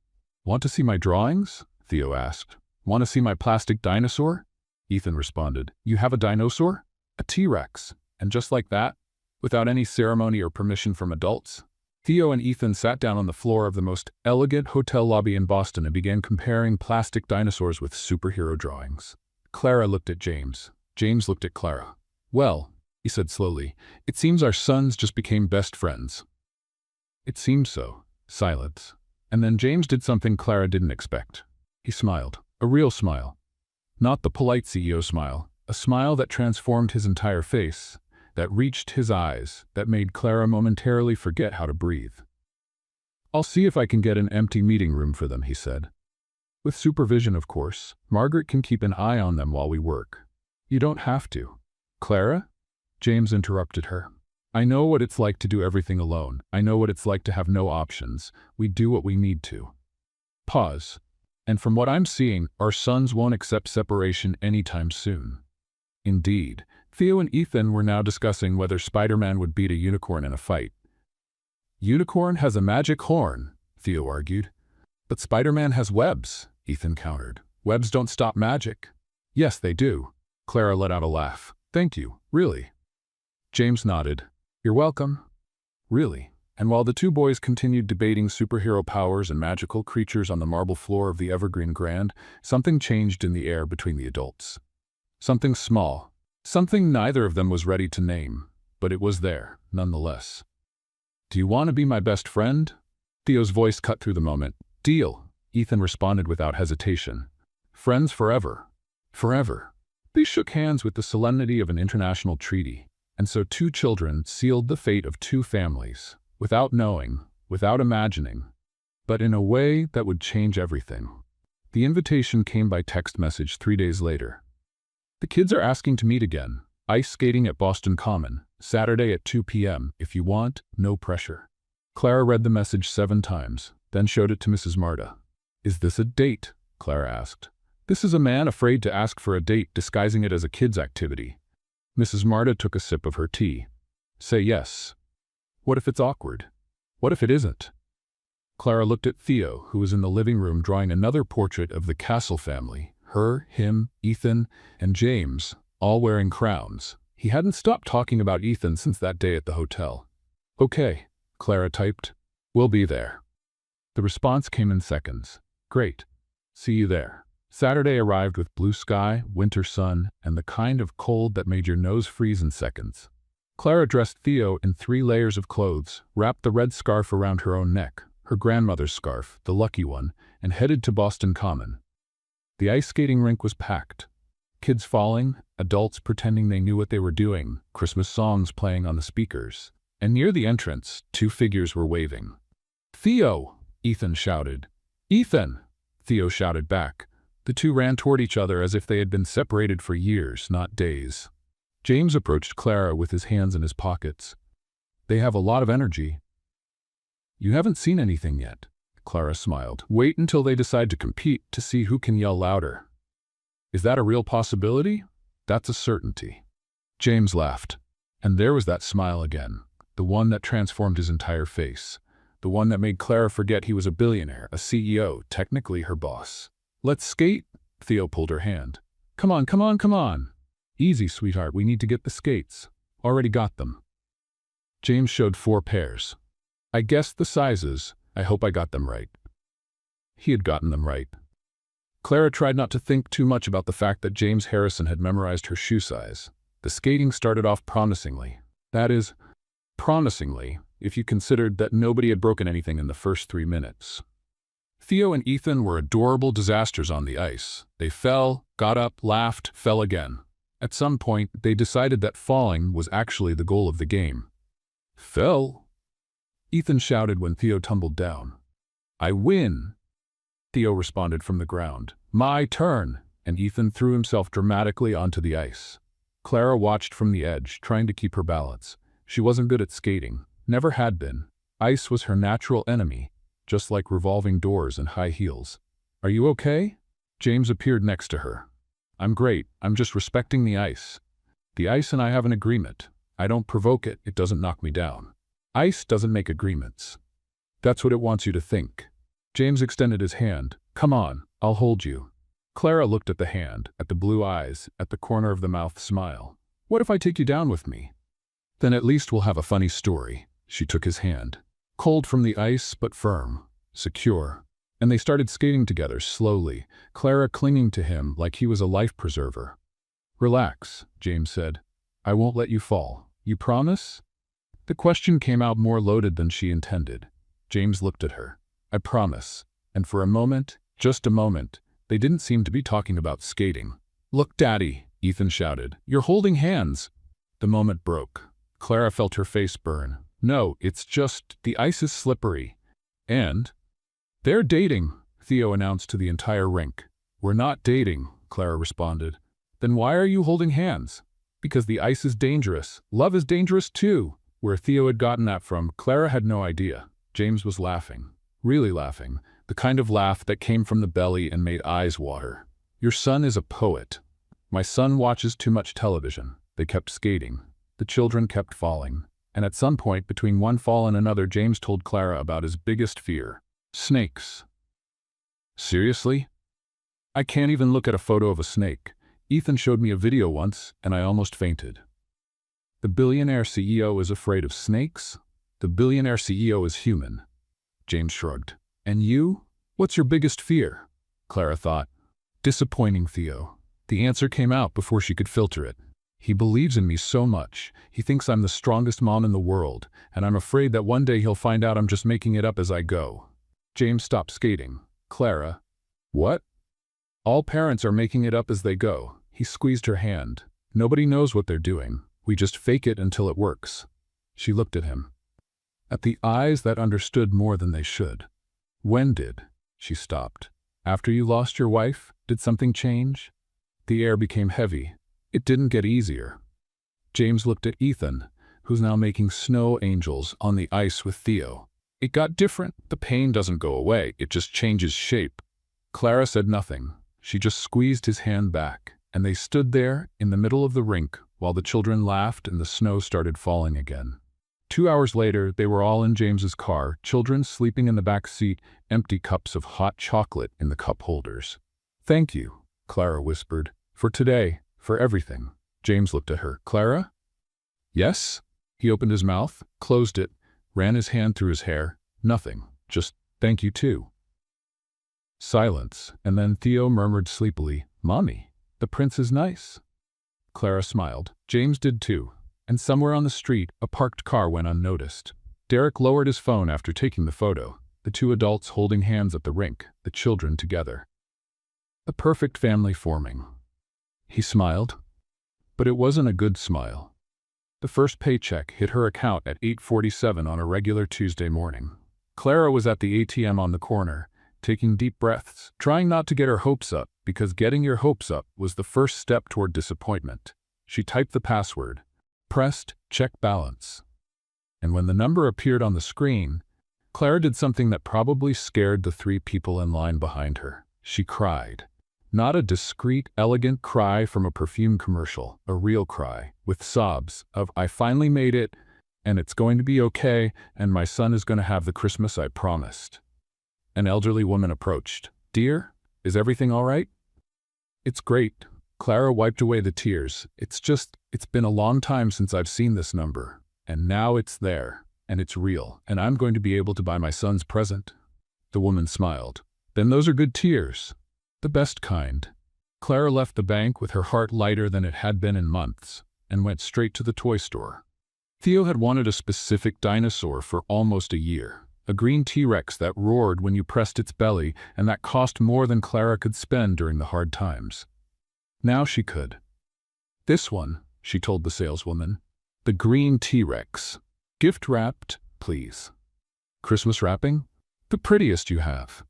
"Want to see my drawings?" Theo asked. "Want to see my plastic dinosaur?" Ethan responded. "You have a dinosaur?" "A T-Rex." And just like that, without any ceremony or permission from adults, Theo and Ethan sat down on the floor of the most elegant hotel lobby in Boston and began comparing plastic dinosaurs with superhero drawings. Clara looked at James. James looked at Clara. "Well," he said slowly, "it seems our sons just became best friends." "It seems so." Silence. And then James did something Clara didn't expect. He smiled. A real smile. Not the polite CEO smile. A smile that transformed his entire face, that reached his eyes, that made Clara momentarily forget how to breathe. "I'll see if I can get an empty meeting room for them," he said. "With supervision, of course. Margaret can keep an eye on them while we work." "You don't have to." "Clara?" James interrupted her. "I know what it's like to do everything alone. I know what it's like to have no options. We do what we need to." Pause. "And from what I'm seeing, our sons won't accept separation anytime soon." Indeed, Theo and Ethan were now discussing whether Spider-Man would beat a unicorn in a fight. "Unicorn has a magic horn," Theo argued. "But Spider-Man has webs," Ethan countered. "Webs don't stop magic." "Yes, they do." Clara let out a laugh. "Thank you, really." James nodded. "You're welcome." "Really." And while the two boys continued debating superhero powers and magical creatures on the marble floor of the Evergreen Grand, something changed in the air between the adults. Something small. Something neither of them was ready to name, but it was there, nonetheless. "Do you want to be my best friend?" Theo's voice cut through the moment. "Deal," Ethan responded without hesitation. "Friends forever." Forever. They shook hands with the solemnity of an international treaty. And so two children sealed the fate of two families, without knowing, without imagining, but in a way that would change everything. The invitation came by text message 3 days later. "The kids are asking to meet again. Ice skating at Boston Common, Saturday at 2 p.m. If you want, no pressure." Clara read the message 7 times, then showed it to Mrs. Marta. "Is this a date?" Clara asked. "This is a man afraid to ask for a date, disguising it as a kid's activity." Mrs. Marta took a sip of her tea. "Say yes. What if it's awkward? What if it isn't?" Clara looked at Theo, who was in the living room drawing another portrait of the Castle family. Her, him, Ethan, and James, all wearing crowns. He hadn't stopped talking about Ethan since that day at the hotel. "Okay," Clara typed. "We'll be there." The response came in seconds. "Great. See you there." Saturday arrived with blue sky, winter sun, and the kind of cold that made your nose freeze in seconds. Clara dressed Theo in 3 layers of clothes, wrapped the red scarf around her own neck, her grandmother's scarf, the lucky one, and headed to Boston Common. The ice skating rink was packed. Kids falling, adults pretending they knew what they were doing, Christmas songs playing on the speakers. And near the entrance, 2 figures were waving. "Theo!" Ethan shouted. "Ethan!" Theo shouted back. The two ran toward each other as if they had been separated for years, not days. James approached Clara with his hands in his pockets. "They have a lot of energy." "You haven't seen anything yet," Clara smiled. "Wait until they decide to compete to see who can yell louder." Is that a real possibility? That's a certainty. James laughed. And there was that smile again, the one that transformed his entire face, the one that made Clara forget he was a billionaire, a CEO, technically her boss. Let's skate? Theo pulled her hand. Come on, come on, come on. Easy, sweetheart, we need to get the skates. Already got them. James showed 4 pairs. I guessed the sizes. I hope I got them right. He had gotten them right. Clara tried not to think too much about the fact that James Harrison had memorized her shoe size. The skating started off promisingly. That is, promisingly, if you considered that nobody had broken anything in the first 3 minutes. Theo and Ethan were adorable disasters on the ice. They fell, got up, laughed, fell again. At some point, they decided that falling was actually the goal of the game. Fell? Ethan shouted when Theo tumbled down. I win! Theo responded from the ground. My turn! And Ethan threw himself dramatically onto the ice. Clara watched from the edge, trying to keep her balance. She wasn't good at skating, never had been. Ice was her natural enemy, just like revolving doors and high heels. Are you okay? James appeared next to her. I'm great, I'm just respecting the ice. The ice and I have an agreement. I don't provoke it, it doesn't knock me down. Ice doesn't make agreements. That's what it wants you to think. James extended his hand. Come on, I'll hold you. Clara looked at the hand, at the blue eyes, at the corner of the mouth smile. What if I take you down with me? Then at least we'll have a funny story. She took his hand. Cold from the ice, but firm, secure. And they started skating together slowly, Clara clinging to him like he was a life preserver. Relax, James said. I won't let you fall. You promise? The question came out more loaded than she intended. James looked at her. I promise. And for a moment, just a moment, they didn't seem to be talking about skating. Look, Daddy, Ethan shouted. You're holding hands. The moment broke. Clara felt her face burn. No, it's just, the ice is slippery. And? They're dating, Theo announced to the entire rink. We're not dating, Clara responded. Then why are you holding hands? Because the ice is dangerous. Love is dangerous too. Where Theo had gotten that from, Clara had no idea. James was laughing. Really laughing. The kind of laugh that came from the belly and made eyes water. Your son is a poet. My son watches too much television. They kept skating. The children kept falling. And at some point, between one fall and another, James told Clara about his biggest fear. Snakes. Seriously? I can't even look at a photo of a snake. Ethan showed me a video once, and I almost fainted. The billionaire CEO is afraid of snakes? The billionaire CEO is human. James shrugged. And you? What's your biggest fear? Clara thought. Disappointing Theo. The answer came out before she could filter it. He believes in me so much. He thinks I'm the strongest mom in the world, and I'm afraid that one day he'll find out I'm just making it up as I go. James stopped skating. Clara. What? All parents are making it up as they go. He squeezed her hand. Nobody knows what they're doing. We just fake it until it works. She looked at him. At the eyes that understood more than they should. When did? She stopped. After you lost your wife, did something change? The air became heavy. It didn't get easier. James looked at Ethan, who's now making snow angels on the ice with Theo. It got different. The pain doesn't go away, it just changes shape. Clara said nothing. She just squeezed his hand back, and they stood there in the middle of the rink while the children laughed and the snow started falling again. 2 hours later, they were all in James's car, children sleeping in the back seat, empty cups of hot chocolate in the cup holders. Thank you, Clara whispered, for today, for everything. James looked at her. Clara? Yes? He opened his mouth, closed it, ran his hand through his hair. Nothing. Just thank you too. Silence, and then Theo murmured sleepily, Mommy, the prince is nice. Clara smiled. James did too. And somewhere on the street, a parked car went unnoticed. Derek lowered his phone after taking the photo, the 2 adults holding hands at the rink, the children together. A perfect family forming. He smiled. But it wasn't a good smile. The first paycheck hit her account at 8:47 on a regular Tuesday morning. Clara was at the ATM on the corner, taking deep breaths, trying not to get her hopes up, because getting your hopes up was the first step toward disappointment. She typed the password, pressed check balance. And when the number appeared on the screen, Clara did something that probably scared the 3 people in line behind her. She cried. Not a discreet, elegant cry from a perfume commercial, a real cry, with sobs of, "I finally made it, and it's going to be okay, and my son is going to have the Christmas I promised." An elderly woman approached. "Dear, is everything all right?" "It's great." Clara wiped away the tears. It's been a long time since I've seen this number. And now it's there, and it's real, and I'm going to be able to buy my son's present." The woman smiled. "Then those are good tears. The best kind." Clara left the bank with her heart lighter than it had been in months, and went straight to the toy store. Theo had wanted a specific dinosaur for almost a year. A green T-Rex that roared when you pressed its belly, and that cost more than Clara could spend during the hard times. Now she could. "This one," she told the saleswoman. "The green T-Rex. Gift wrapped, please." "Christmas wrapping? The prettiest you have."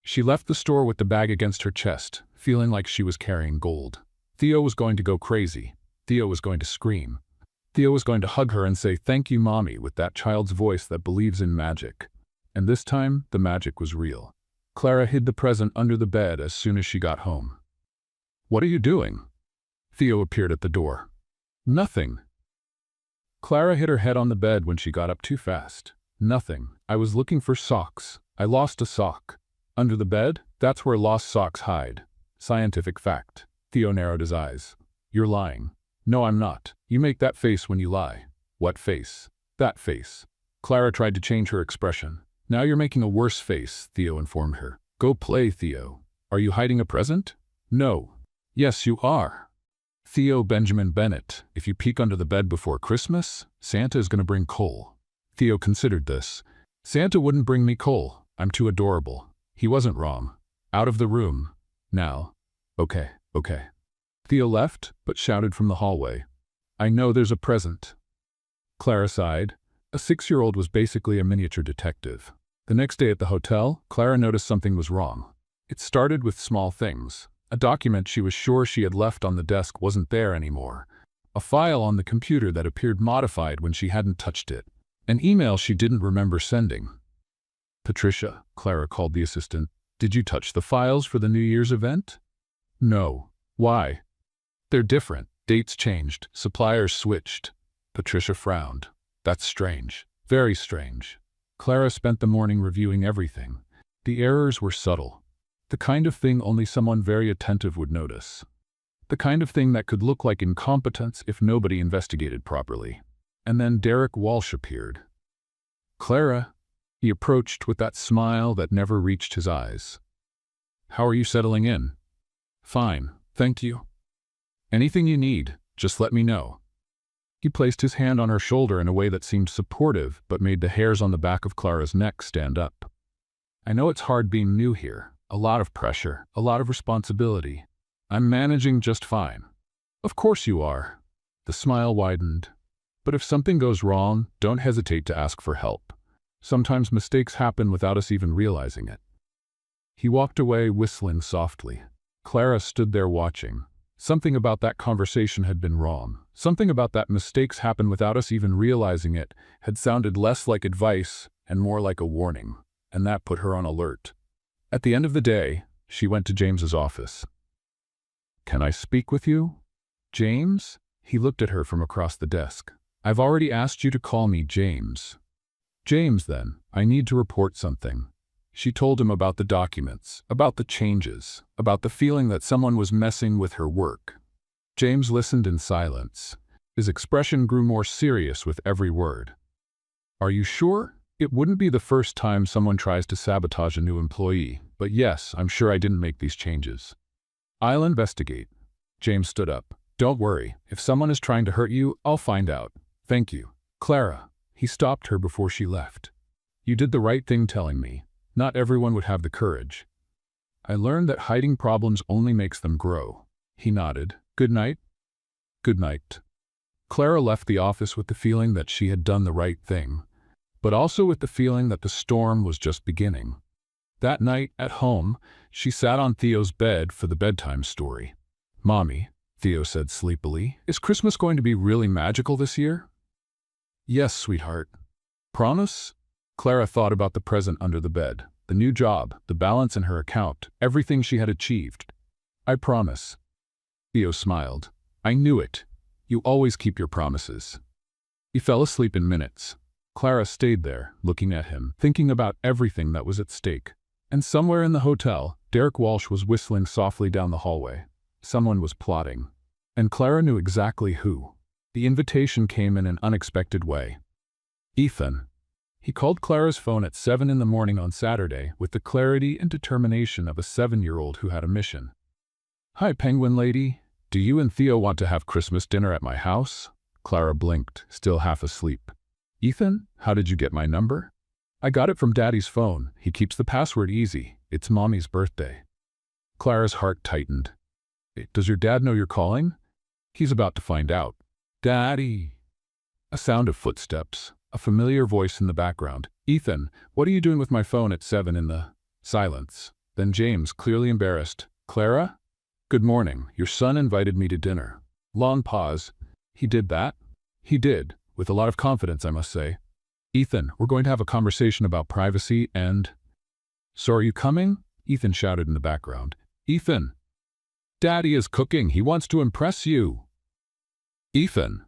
She left the store with the bag against her chest, feeling like she was carrying gold. Theo was going to go crazy. Theo was going to scream. Theo was going to hug her and say, "Thank you, Mommy," with that child's voice that believes in magic. And this time, the magic was real. Clara hid the present under the bed as soon as she got home. "What are you doing?" Theo appeared at the door. "Nothing." Clara hit her head on the bed when she got up too fast. "Nothing. I was looking for socks. I lost a sock." "Under the bed? That's where lost socks hide. Scientific fact." Theo narrowed his eyes. "You're lying." "No, I'm not. You make that face when you lie." "What face?" "That face." Clara tried to change her expression. "Now you're making a worse face," Theo informed her. "Go play, Theo." "Are you hiding a present?" "No." "Yes, you are." "Theo Benjamin Bennett, if you peek under the bed before Christmas, Santa is going to bring coal." Theo considered this. "Santa wouldn't bring me coal. I'm too adorable." He wasn't wrong. Out of the room. Now. Okay. Theo left, but shouted from the hallway, "I know there's a present." Clara sighed. A 6-year-old was basically a miniature detective. The next day at the hotel, Clara noticed something was wrong. It started with small things. A document she was sure she had left on the desk wasn't there anymore. A file on the computer that appeared modified when she hadn't touched it. An email she didn't remember sending. "Patricia," Clara called the assistant, "did you touch the files for the New Year's event?" "No." "Why?" "They're different. Dates changed. Suppliers switched." Patricia frowned. "That's strange. Very strange." Clara spent the morning reviewing everything. The errors were subtle. The kind of thing only someone very attentive would notice. The kind of thing that could look like incompetence if nobody investigated properly. And then Derek Walsh appeared. "Clara," he approached with that smile that never reached his eyes. "How are you settling in?" "Fine, thank you." "Anything you need, just let me know." He placed his hand on her shoulder in a way that seemed supportive but made the hairs on the back of Clara's neck stand up. "I know it's hard being new here. A lot of pressure, a lot of responsibility. I'm managing just fine." "Of course you are." The smile widened. "But if something goes wrong, don't hesitate to ask for help. Sometimes mistakes happen without us even realizing it." He walked away, whistling softly. Clara stood there watching. Something about that conversation had been wrong. Something about that mistakes happen without us even realizing it had sounded less like advice and more like a warning, and that put her on alert. At the end of the day, she went to James's office. "Can I speak with you?" "James?" He looked at her from across the desk. "I've already asked you to call me James." "James, then. I need to report something." She told him about the documents, about the changes, about the feeling that someone was messing with her work. James listened in silence. His expression grew more serious with every word. "Are you sure? It wouldn't be the first time someone tries to sabotage a new employee, but yes, I'm sure I didn't make these changes." "I'll investigate." James stood up. "Don't worry. If someone is trying to hurt you, I'll find out. Thank you." "Clara." He stopped her before she left. "You did the right thing telling me. Not everyone would have the courage. I learned that hiding problems only makes them grow." He nodded. "Good night." "Good night." Clara left the office with the feeling that she had done the right thing, but also with the feeling that the storm was just beginning. That night, at home, she sat on Theo's bed for the bedtime story. "Mommy," Theo said sleepily, "is Christmas going to be really magical this year?" "Yes, sweetheart." "Promise?" Clara thought about the present under the bed, the new job, the balance in her account, everything she had achieved. I promise. Theo smiled. I knew it. You always keep your promises. He fell asleep in minutes. Clara stayed there, looking at him, thinking about everything that was at stake. And somewhere in the hotel, Derek Walsh was whistling softly down the hallway. Someone was plotting. And Clara knew exactly who. The invitation came in an unexpected way. Ethan. He called Clara's phone at 7 in the morning on Saturday with the clarity and determination of a 7-year-old who had a mission. Hi, Penguin Lady. Do you and Theo want to have Christmas dinner at my house? Clara blinked, still half asleep. Ethan, how did you get my number? I got it from Daddy's phone. He keeps the password easy. It's Mommy's birthday. Clara's heart tightened. Does your dad know you're calling? He's about to find out. Daddy. A sound of footsteps. A familiar voice in the background. Ethan, what are you doing with my phone at 7 in the... Silence. Then James, clearly embarrassed. Clara? Good morning. Your son invited me to dinner. Long pause. He did that? He did, with a lot of confidence, I must say. Ethan, we're going to have a conversation about privacy and... So are you coming? Ethan shouted in the background. Ethan! Daddy is cooking. He wants to impress you. Ethan!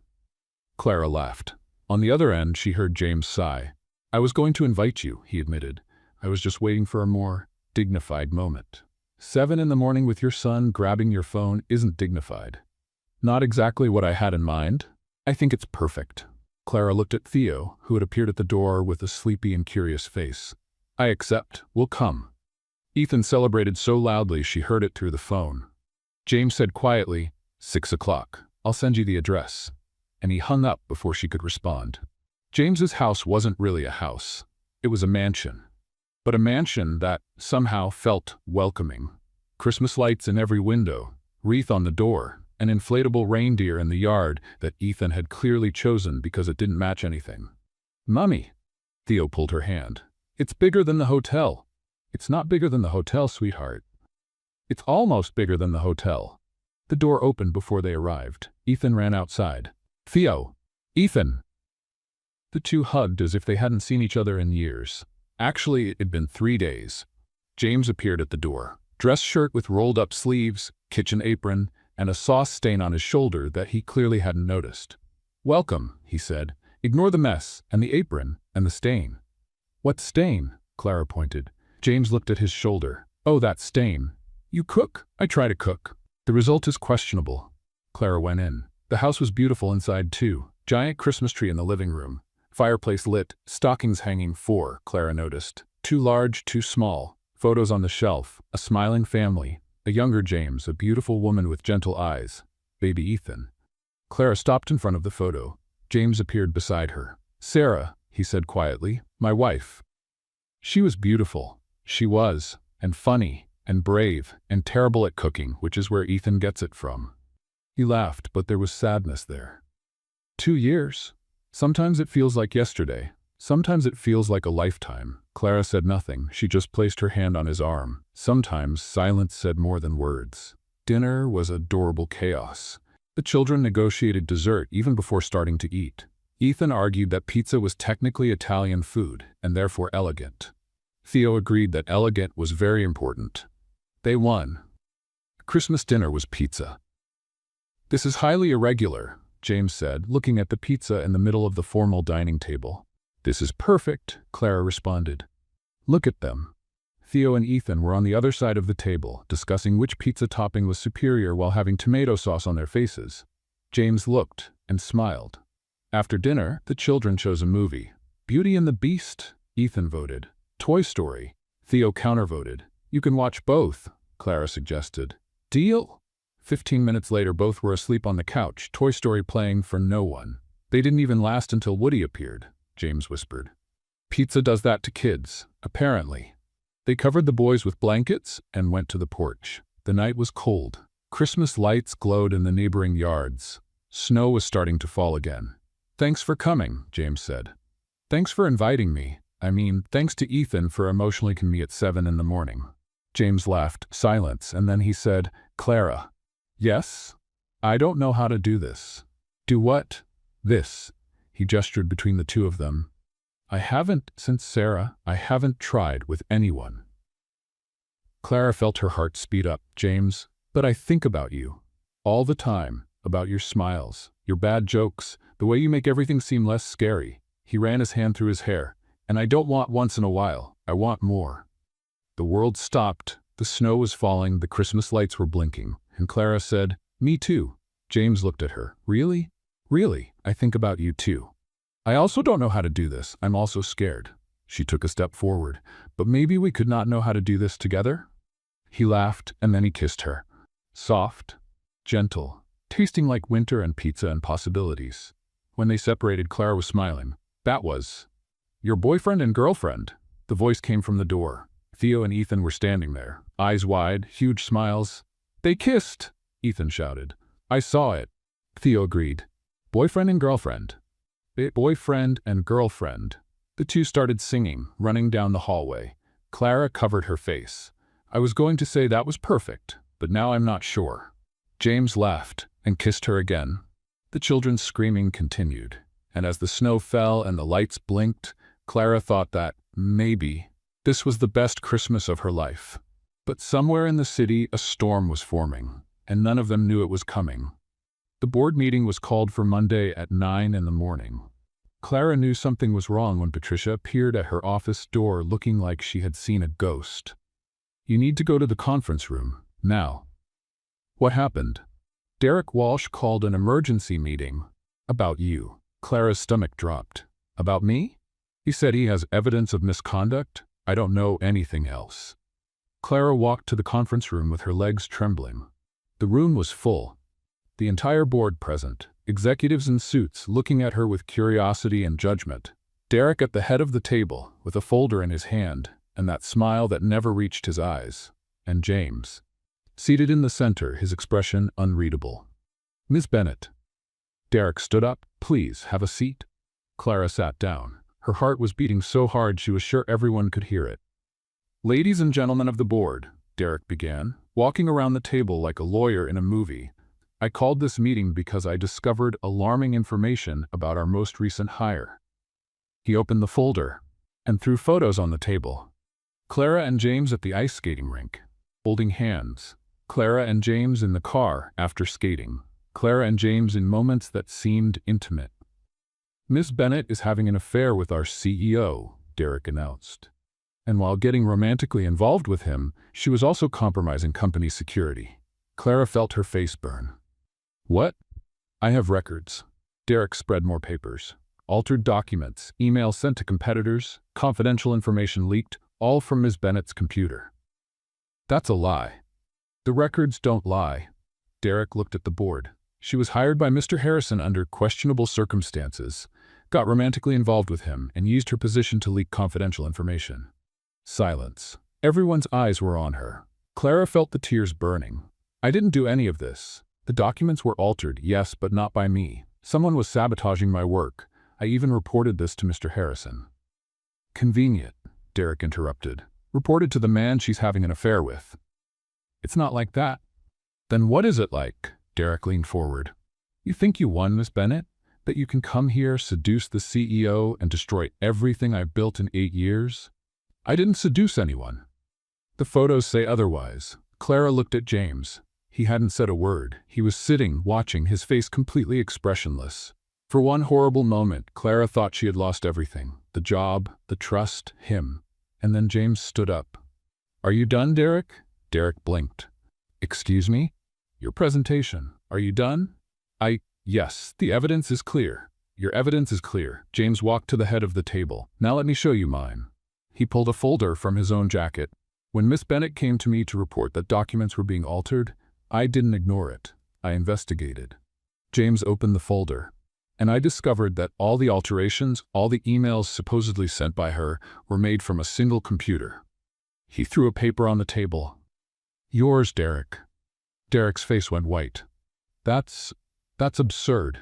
Clara laughed. On the other end, she heard James sigh. I was going to invite you, he admitted. I was just waiting for a more dignified moment. 7 in the morning with your son grabbing your phone isn't dignified. Not exactly what I had in mind. I think it's perfect. Clara looked at Theo, who had appeared at the door with a sleepy and curious face. I accept. We'll come. Ethan celebrated so loudly she heard it through the phone. James said quietly, 6 o'clock. I'll send you the address. And he hung up before she could respond. James's house wasn't really a house. It was a mansion. But a mansion that somehow felt welcoming. Christmas lights in every window, wreath on the door, an inflatable reindeer in the yard that Ethan had clearly chosen because it didn't match anything. Mummy. Theo pulled her hand. It's bigger than the hotel. It's not bigger than the hotel, sweetheart. It's almost bigger than the hotel. The door opened before they arrived. Ethan ran outside. Theo! Ethan! The two hugged as if they hadn't seen each other in years. Actually, it had been 3 days. James appeared at the door. Dress shirt with rolled-up sleeves, kitchen apron, and a sauce stain on his shoulder that he clearly hadn't noticed. Welcome, he said. Ignore the mess, and the apron, and the stain. What stain? Clara pointed. James looked at his shoulder. Oh, that stain. You cook? I try to cook. The result is questionable. Clara went in. The house was beautiful inside, too. Giant Christmas tree in the living room. Fireplace lit, stockings hanging 4, Clara noticed. Too large, too small. Photos on the shelf, a smiling family, a younger James, a beautiful woman with gentle eyes, baby Ethan. Clara stopped in front of the photo. James appeared beside her. Sarah, he said quietly, my wife. She was beautiful. She was, and funny, and brave, and terrible at cooking, which is where Ethan gets it from. He laughed, but there was sadness there. 2 years. Sometimes it feels like yesterday. Sometimes it feels like a lifetime. Clara said nothing. She just placed her hand on his arm. Sometimes silence said more than words. Dinner was adorable chaos. The children negotiated dessert even before starting to eat. Ethan argued that pizza was technically Italian food and therefore elegant. Theo agreed that elegant was very important. They won. Christmas dinner was pizza. This is highly irregular, James said, looking at the pizza in the middle of the formal dining table. This is perfect, Clara responded. Look at them. Theo and Ethan were on the other side of the table, discussing which pizza topping was superior while having tomato sauce on their faces. James looked and smiled. After dinner, the children chose a movie. Beauty and the Beast, Ethan voted. Toy Story, Theo countervoted. You can watch both, Clara suggested. Deal? 15 minutes later, both were asleep on the couch, Toy Story playing for no one. They didn't even last until Woody appeared, James whispered. Pizza does that to kids, apparently. They covered the boys with blankets and went to the porch. The night was cold. Christmas lights glowed in the neighboring yards. Snow was starting to fall again. Thanks for coming, James said. Thanks for inviting me. Thanks to Ethan for emotionally connecting me at 7 in the morning. James laughed, silence, and then he said, Clara. Yes? I don't know how to do this. Do what? This. He gestured between the two of them. I haven't tried with anyone. Clara felt her heart speed up. James, But I think about you. All the time. About your smiles, your bad jokes, the way you make everything seem less scary. He ran his hand through his hair. And I don't want once in a while. I want more. The world stopped. The snow was falling. The Christmas lights were blinking. And Clara said, "Me too." James looked at her. "Really? Really, I think about you too. I also don't know how to do this. I'm also scared." She took a step forward. "But maybe we could not know how to do this together?" He laughed, and then he kissed her. Soft, gentle, tasting like winter and pizza and possibilities. When they separated, Clara was smiling. "That was your boyfriend and girlfriend." The voice came from the door. Theo and Ethan were standing there, eyes wide, huge smiles. "They kissed!" Ethan shouted. "I saw it." Theo agreed. "Boyfriend and girlfriend." Boyfriend and girlfriend. The two started singing, running down the hallway. Clara covered her face. "I was going to say that was perfect, but now I'm not sure." James laughed and kissed her again. The children's screaming continued, and as the snow fell and the lights blinked, Clara thought that, maybe, this was the best Christmas of her life. But somewhere in the city a storm was forming, and none of them knew it was coming. The board meeting was called for Monday at 9 in the morning. Clara knew something was wrong when Patricia appeared at her office door looking like she had seen a ghost. "You need to go to the conference room, now." "What happened?" "Derek Walsh called an emergency meeting. About you." Clara's stomach dropped. "About me?" "He said he has evidence of misconduct. I don't know anything else." Clara walked to the conference room with her legs trembling. The room was full. The entire board present, executives in suits looking at her with curiosity and judgment. Derek at the head of the table, with a folder in his hand, and that smile that never reached his eyes. And James, seated in the center, his expression unreadable. "Miss Bennett." Derek stood up. "Please, have a seat." Clara sat down. Her heart was beating so hard she was sure everyone could hear it. "Ladies and gentlemen of the board," Derek began, walking around the table like a lawyer in a movie. "I called this meeting because I discovered alarming information about our most recent hire." He opened the folder and threw photos on the table. Clara and James at the ice skating rink, holding hands. Clara and James in the car after skating. Clara and James in moments that seemed intimate. "Miss Bennett is having an affair with our CEO," Derek announced. And while getting romantically involved with him, she was also compromising company security. Clara felt her face burn. "What?" "I have records." Derek spread more papers. Altered documents, emails sent to competitors, confidential information leaked, all from Ms. Bennett's computer. "That's a lie." "The records don't lie." Derek looked at the board. "She was hired by Mr. Harrison under questionable circumstances, got romantically involved with him, and used her position to leak confidential information." Silence. Everyone's eyes were on her. Clara felt the tears burning. "I didn't do any of this. The documents were altered, yes, but not by me. Someone was sabotaging my work. I even reported this to Mr. Harrison." "Convenient," Derek interrupted. "Reported to the man she's having an affair with." "It's not like that." "Then what is it like?" Derek leaned forward. "You think you won, Miss Bennett? That you can come here, seduce the CEO, and destroy everything I've built in 8 years? I didn't seduce anyone." "The photos say otherwise." Clara looked at James. He hadn't said a word. He was sitting, watching, his face completely expressionless. For one horrible moment, Clara thought she had lost everything. The job, the trust, him. And then James stood up. "Are you done, Derek?" Derek blinked. "Excuse me?" "Your presentation. Are you done?" Yes, the evidence is clear." "Your evidence is clear." James walked to the head of the table. "Now let me show you mine." He pulled a folder from his own jacket. "When Miss Bennett came to me to report that documents were being altered, I didn't ignore it. I investigated." James opened the folder, and I discovered that all the alterations, all the emails supposedly sent by her, were made from a single computer. He threw a paper on the table. "Yours, Derek." Derek's face went white. That's absurd.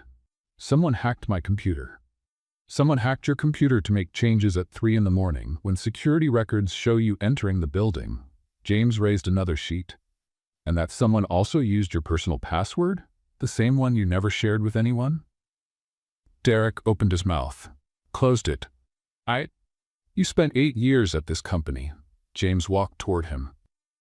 Someone hacked my computer." "Someone hacked your computer to make changes at 3 in the morning when security records show you entering the building." James raised another sheet. "And that someone also used your personal password? The same one you never shared with anyone?" Derek opened his mouth, closed it. You spent 8 years at this company." James walked toward him.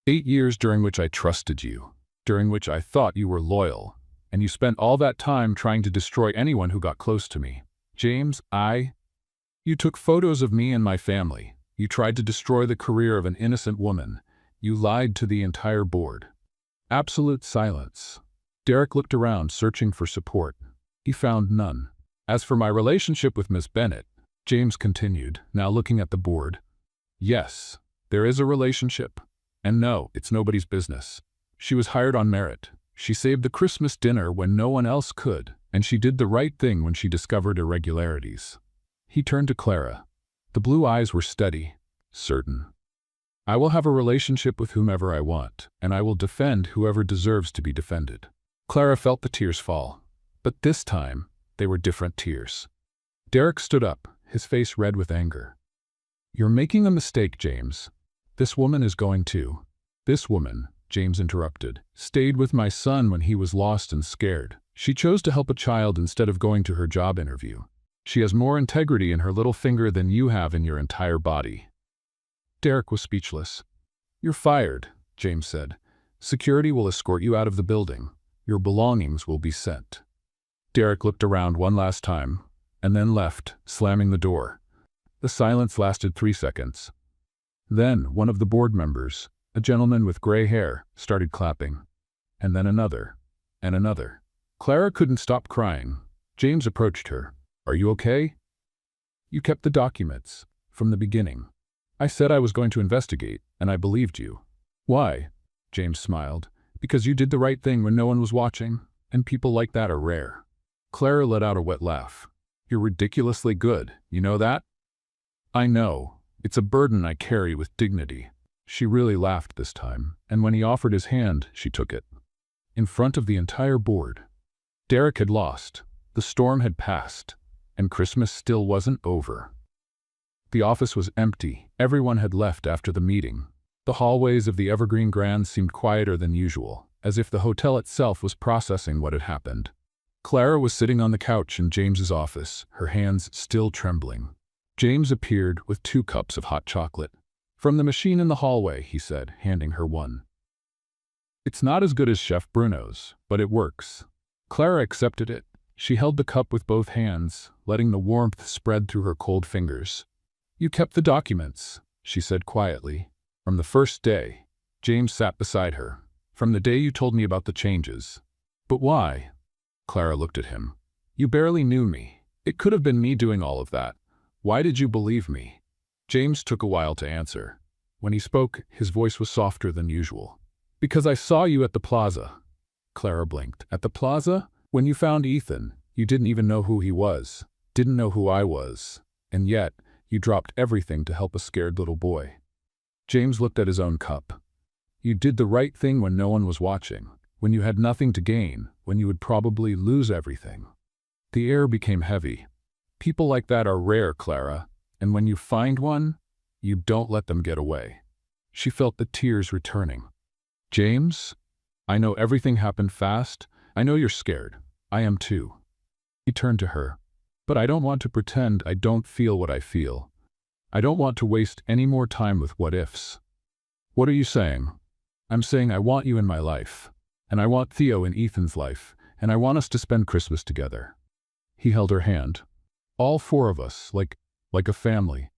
8 years during which I trusted you. during which I thought you were loyal, and you spent all that time trying to destroy anyone who got close to me. James, You took photos of me and my family. You tried to destroy the career of an innocent woman. You lied to the entire board. Absolute silence. Derek looked around, searching for support. He found none. As for my relationship with Miss Bennett, James continued, now looking at the board. Yes, there is a relationship. And no, it's nobody's business. She was hired on merit. She saved the Christmas dinner when no one else could, and she did the right thing when she discovered irregularities. He turned to Clara. The blue eyes were steady, certain. I will have a relationship with whomever I want, and I will defend whoever deserves to be defended. Clara felt the tears fall, but this time they were different tears. Derek stood up, his face red with anger. You're making a mistake, James. This woman is going to. This woman, James interrupted, stayed with my son when he was lost and scared. She chose to help a child instead of going to her job interview. She has more integrity in her little finger than you have in your entire body. Derek was speechless. You're fired, James said. Security will escort you out of the building. Your belongings will be sent. Derek looked around one last time, and then left, slamming the door. The silence lasted 3 seconds. Then one of the board members, a gentleman with gray hair, started clapping. And then another, and another. Clara couldn't stop crying. James approached her. Are you okay? You kept the documents, from the beginning. I said I was going to investigate, and I believed you. Why? James smiled. Because you did the right thing when no one was watching, and people like that are rare. Clara let out a wet laugh. You're ridiculously good, you know that? I know. It's a burden I carry with dignity. She really laughed this time, and when he offered his hand, she took it. In front of the entire board. Derek had lost. The storm had passed, and Christmas still wasn't over. The office was empty. Everyone had left after the meeting. The hallways of the Evergreen Grand seemed quieter than usual, as if the hotel itself was processing what had happened. Clara was sitting on the couch in James's office, her hands still trembling. James appeared with 2 cups of hot chocolate. From the machine in the hallway, he said, handing her one. It's not as good as Chef Bruno's, but it works. Clara accepted it. She held the cup with both hands, letting the warmth spread through her cold fingers. You kept the documents, she said quietly. From the first day. James sat beside her. From the day you told me about the changes. But why? Clara looked at him. You barely knew me. It could have been me doing all of that. Why did you believe me? James took a while to answer. When he spoke, his voice was softer than usual. Because I saw you at the plaza. Clara blinked. At the plaza? When you found Ethan, you didn't even know who he was. Didn't know who I was. And yet, you dropped everything to help a scared little boy. James looked at his own cup. You did the right thing when no one was watching, when you had nothing to gain, when you would probably lose everything. The air became heavy. People like that are rare, Clara, and when you find one, you don't let them get away. She felt the tears returning. James, I know everything happened fast. I know you're scared. I am too. He turned to her. But I don't want to pretend I don't feel what I feel. I don't want to waste any more time with what-ifs. What are you saying? I'm saying I want you in my life. And I want Theo in Ethan's life. And I want us to spend Christmas together. He held her hand. All 4 of us, like a family.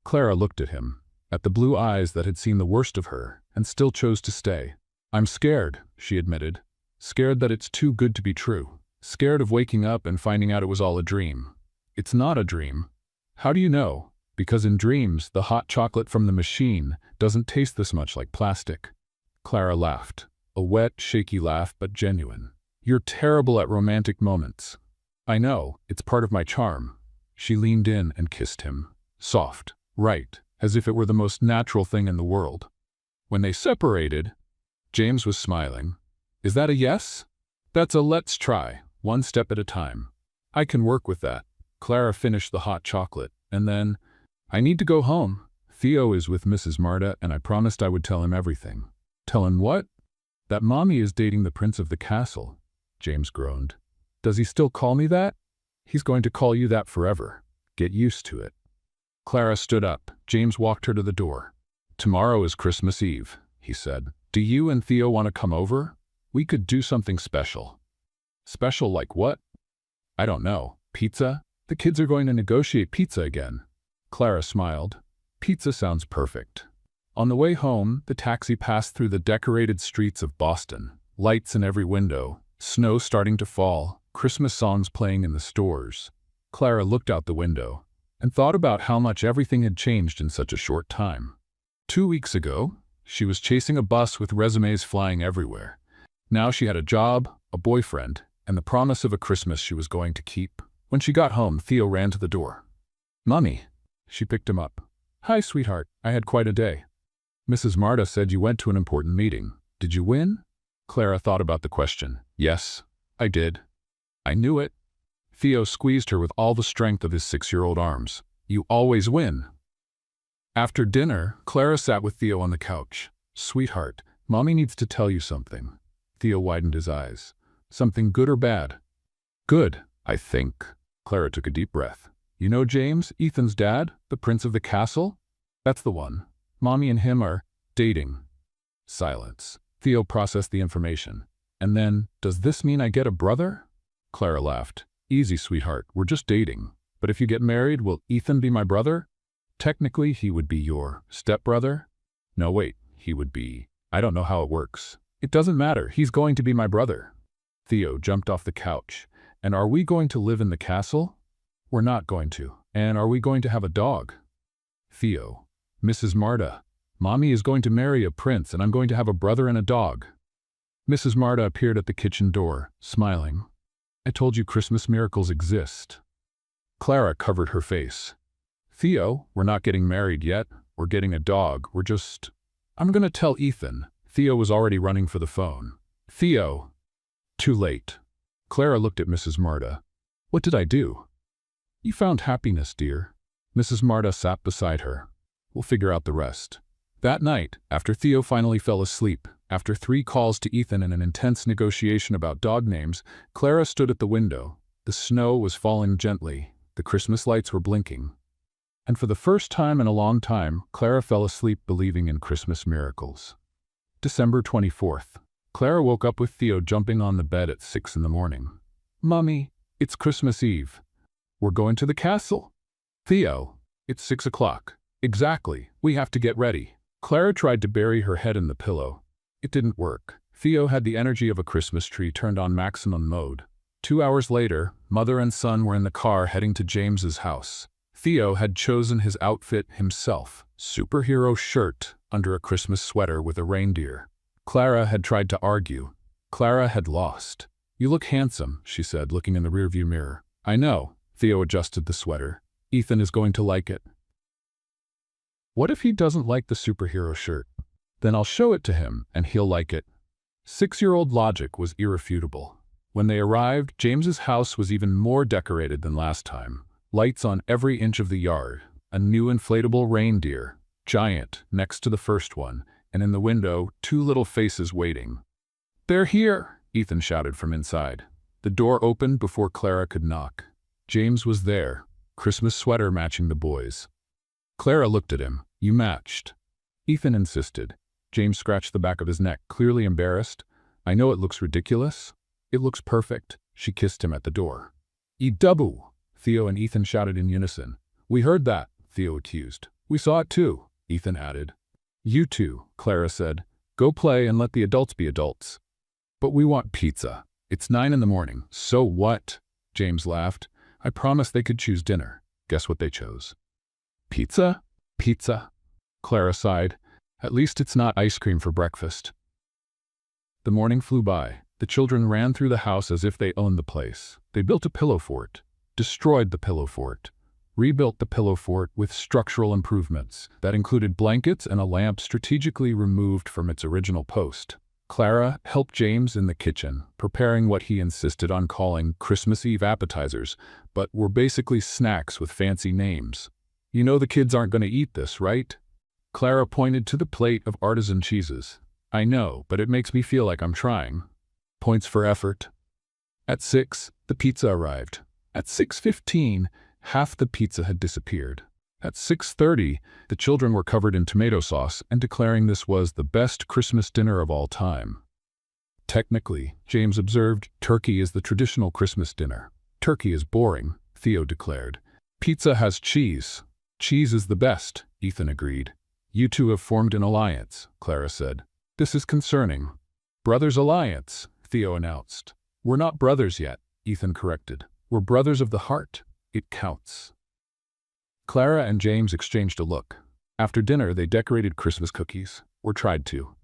Clara looked at him, at the blue eyes that had seen the worst of her, and still chose to stay. I'm scared, she admitted. Scared that it's too good to be true. Scared of waking up and finding out it was all a dream. It's not a dream. How do you know? Because in dreams, the hot chocolate from the machine doesn't taste this much like plastic. Clara laughed. A wet, shaky laugh, but genuine. You're terrible at romantic moments. I know, it's part of my charm. She leaned in and kissed him. Soft, right, as if it were the most natural thing in the world. When they separated, James was smiling. Is that a yes? That's a let's try, one step at a time. I can work with that. Clara finished the hot chocolate, and then, I need to go home. Theo is with Mrs. Marta, and I promised I would tell him everything. Tell him what? That Mommy is dating the Prince of the Castle, James groaned. Does he still call me that? He's going to call you that forever. Get used to it. Clara stood up. James walked her to the door. Tomorrow is Christmas Eve, he said. Do you and Theo want to come over? We could do something special. Special like what? I don't know. Pizza? The kids are going to negotiate pizza again. Clara smiled. Pizza sounds perfect. On the way home, the taxi passed through the decorated streets of Boston. Lights in every window, snow starting to fall, Christmas songs playing in the stores. Clara looked out the window and thought about how much everything had changed in such a short time. 2 weeks ago, she was chasing a bus with resumes flying everywhere. Now she had a job, a boyfriend, and the promise of a Christmas she was going to keep. When she got home, Theo ran to the door. "Mommy." She picked him up. "Hi, sweetheart. I had quite a day. Mrs. Marta said you went to an important meeting. Did you win?" Clara thought about the question. "Yes, I did." "I knew it." Theo squeezed her with all the strength of his 6-year-old arms. "You always win." After dinner, Clara sat with Theo on the couch. "Sweetheart, Mommy needs to tell you something." Theo widened his eyes. "Something good or bad?" "Good, I think." Clara took a deep breath. "You know James, Ethan's dad, the prince of the castle? That's the one. Mommy and him are dating." Silence. Theo processed the information. "And then, does this mean I get a brother?" Clara laughed. "Easy, sweetheart. We're just dating. But if you get married, will Ethan be my brother?" "Technically, he would be your stepbrother." "No, wait. He would be. I don't know how it works." "It doesn't matter. He's going to be my brother." Theo jumped off the couch. "And are we going to live in the castle?" "We're not going to." "And are we going to have a dog?" Theo. "Mrs. Marta, Mommy is going to marry a prince and I'm going to have a brother and a dog." Mrs. Marta appeared at the kitchen door, smiling. "I told you Christmas miracles exist." Clara covered her face. "Theo, we're not getting married yet. We're getting a dog. I'm going to tell Ethan." Theo was already running for the phone. "Theo." Too late. Clara looked at Mrs. Marta. "What did I do?" "You found happiness, dear." Mrs. Marta sat beside her. "We'll figure out the rest." That night, after Theo finally fell asleep, after 3 calls to Ethan and an intense negotiation about dog names, Clara stood at the window. The snow was falling gently. The Christmas lights were blinking. And for the first time in a long time, Clara fell asleep believing in Christmas miracles. December 24th. Clara woke up with Theo jumping on the bed at 6 in the morning. "Mommy, it's Christmas Eve. We're going to the castle." "Theo, it's 6 o'clock. Exactly. We have to get ready." Clara tried to bury her head in the pillow. It didn't work. Theo had the energy of a Christmas tree turned on maximum mode. 2 hours later, mother and son were in the car heading to James's house. Theo had chosen his outfit himself, superhero shirt under a Christmas sweater with a reindeer. Clara had tried to argue. Clara had lost. "You look handsome," she said, looking in the rearview mirror. "I know." Theo adjusted the sweater. "Ethan is going to like it." "What if he doesn't like the superhero shirt? Then I'll show it to him, and he'll like it." 6-year-old logic was irrefutable. When they arrived, James's house was even more decorated than last time. Lights on every inch of the yard, a new inflatable reindeer, giant, next to the first one, and in the window, 2 little faces waiting. "They're here!" Ethan shouted from inside. The door opened before Clara could knock. James was there, Christmas sweater matching the boys. Clara looked at him. "You matched." Ethan insisted. James scratched the back of his neck, clearly embarrassed. "I know it looks ridiculous." "It looks perfect." She kissed him at the door. "Idabu!" Theo and Ethan shouted in unison. "We heard that," Theo accused. "We saw it too," Ethan added. "You two," Clara said. "Go play and let the adults be adults." "But we want pizza. It's 9 in the morning." "So what?" James laughed. "I promised they could choose dinner." Guess what they chose? "Pizza?" "Pizza." Clara sighed. "At least it's not ice cream for breakfast." The morning flew by. The children ran through the house as if they owned the place. They built a pillow fort, destroyed the pillow fort, rebuilt the pillow fort with structural improvements that included blankets and a lamp strategically removed from its original post. Clara helped James in the kitchen, preparing what he insisted on calling Christmas Eve appetizers, but were basically snacks with fancy names. "You know the kids aren't going to eat this, right?" Clara pointed to the plate of artisan cheeses. "I know, but it makes me feel like I'm trying." Points for effort. At 6, the pizza arrived. At 6:15, half the pizza had disappeared. At 6:30, the children were covered in tomato sauce and declaring this was the best Christmas dinner of all time. Technically, James observed, turkey is the traditional Christmas dinner. Turkey is boring, Theo declared. Pizza has cheese. Cheese is the best, Ethan agreed. You two have formed an alliance, Clara said. This is concerning. Brothers' alliance, Theo announced. We're not brothers yet, Ethan corrected. We're brothers of the heart. It counts. Clara and James exchanged a look. After dinner, they decorated Christmas cookies, or tried to.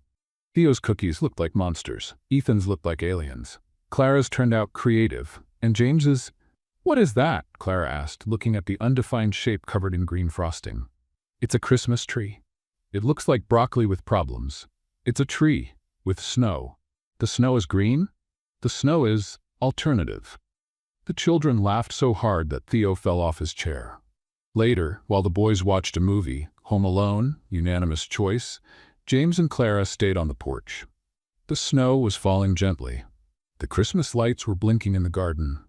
Theo's cookies looked like monsters. Ethan's looked like aliens. Clara's turned out creative, and James's— What is that? Clara asked, looking at the undefined shape covered in green frosting. It's a Christmas tree. It looks like broccoli with problems. It's a tree, with snow. The snow is green? The snow is alternative. The children laughed so hard that Theo fell off his chair. Later, while the boys watched a movie, Home Alone, unanimous choice, James and Clara stayed on the porch. The snow was falling gently. The Christmas lights were blinking in the garden.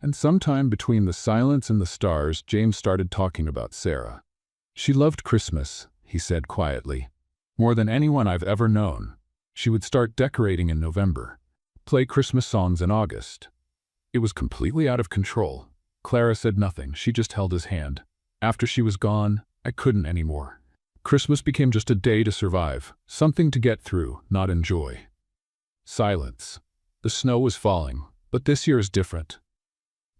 And sometime between the silence and the stars, James started talking about Sarah. She loved Christmas, he said quietly. More than anyone I've ever known. She would start decorating in November, play Christmas songs in August. It was completely out of control. Clara said nothing, she just held his hand. After she was gone, I couldn't anymore. Christmas became just a day to survive, something to get through, not enjoy. Silence. The snow was falling, but this year is different.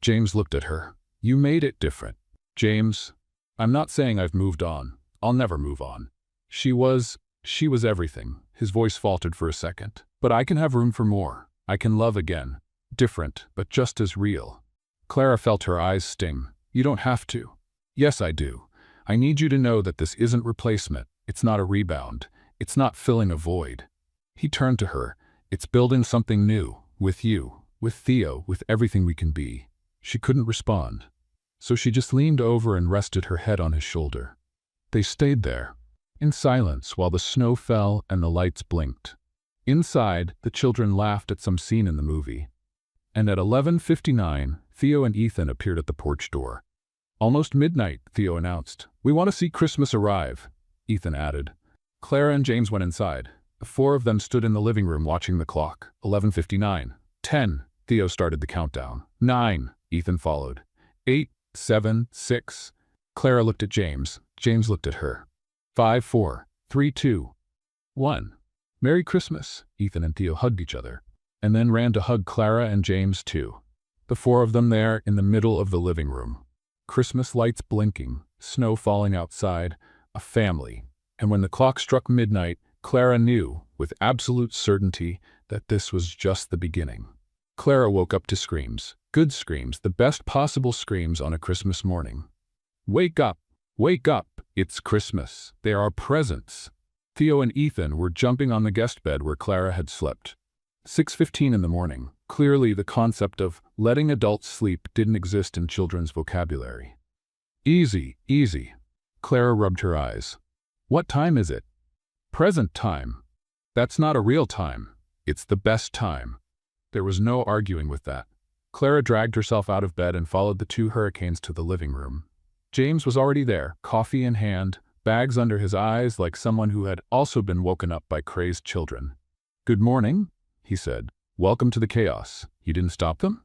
James looked at her. You made it different. James, I'm not saying I've moved on. I'll never move on. She was everything. His voice faltered for a second. But I can have room for more. I can love again. Different, but just as real. Clara felt her eyes sting. You don't have to. Yes, I do. I need you to know that this isn't replacement. It's not a rebound. It's not filling a void. He turned to her. It's building something new. With you. With Theo. With everything we can be. She couldn't respond. So she just leaned over and rested her head on his shoulder. They stayed there, in silence while the snow fell and the lights blinked. Inside, the children laughed at some scene in the movie. And at 11:59, Theo and Ethan appeared at the porch door. Almost midnight, Theo announced. We want to see Christmas arrive, Ethan added. Clara and James went inside. The four of them stood in the living room watching the clock. 11:59. 10. Theo started the countdown. 9. Ethan followed. 8, 7, 6. Clara looked at James. James looked at her. 5, 4, 3, 2, 1. Merry Christmas. Ethan and Theo hugged each other, and then ran to hug Clara and James too. The four of them there in the middle of the living room. Christmas lights blinking, snow falling outside, a family. And when the clock struck midnight, Clara knew, with absolute certainty, that this was just the beginning. Clara woke up to screams. Good screams, the best possible screams on a Christmas morning. Wake up! Wake up! It's Christmas. There are presents. Theo and Ethan were jumping on the guest bed where Clara had slept. 6:15 in the morning. Clearly, the concept of letting adults sleep didn't exist in children's vocabulary. Easy, easy. Clara rubbed her eyes. What time is it? Present time. That's not a real time. It's the best time. There was no arguing with that. Clara dragged herself out of bed and followed the two hurricanes to the living room. James was already there, coffee in hand, bags under his eyes like someone who had also been woken up by crazed children. Good morning, he said. Welcome to the chaos. You didn't stop them?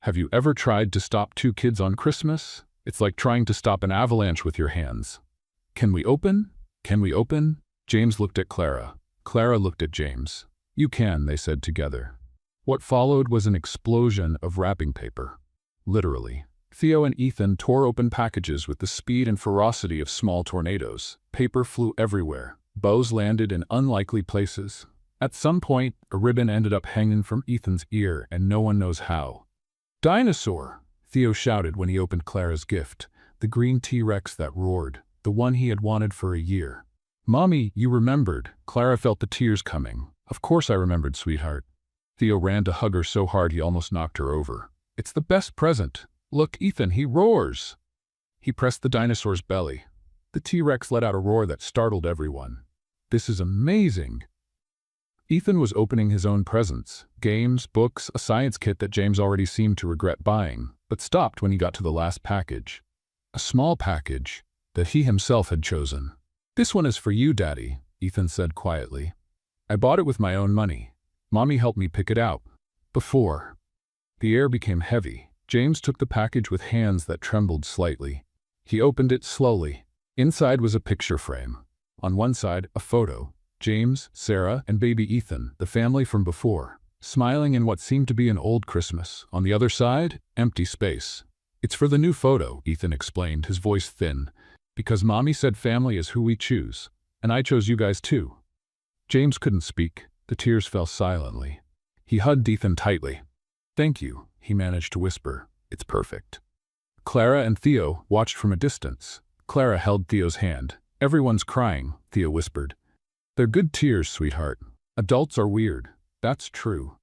Have you ever tried to stop two kids on Christmas? It's like trying to stop an avalanche with your hands. Can we open? Can we open? James looked at Clara. Clara looked at James. You can, they said together. What followed was an explosion of wrapping paper. Literally. Theo and Ethan tore open packages with the speed and ferocity of small tornadoes. Paper flew everywhere. Bows landed in unlikely places. At some point, a ribbon ended up hanging from Ethan's ear, and no one knows how. Dinosaur! Theo shouted when he opened Clara's gift, the green T-Rex that roared, the one he had wanted for a year. Mommy, you remembered. Clara felt the tears coming. Of course I remembered, sweetheart. Theo ran to hug her so hard he almost knocked her over. It's the best present. Look, Ethan, he roars. He pressed the dinosaur's belly. The T-Rex let out a roar that startled everyone. This is amazing. Ethan was opening his own presents, games, books, a science kit that James already seemed to regret buying, but stopped when he got to the last package. A small package that he himself had chosen. This one is for you, Daddy, Ethan said quietly. I bought it with my own money. Mommy helped me pick it out. Before. The air became heavy. James took the package with hands that trembled slightly. He opened it slowly. Inside was a picture frame. On one side, a photo. James, Sarah, and baby Ethan, the family from before, smiling in what seemed to be an old Christmas. On the other side, empty space. "It's for the new photo," Ethan explained, his voice thin, "because Mommy said family is who we choose, and I chose you guys too." James couldn't speak. The tears fell silently. He hugged Ethan tightly. "Thank you," he managed to whisper. "It's perfect." Clara and Theo watched from a distance. Clara held Theo's hand. "Everyone's crying," Theo whispered. "They're good tears, sweetheart. Adults are weird. That's true."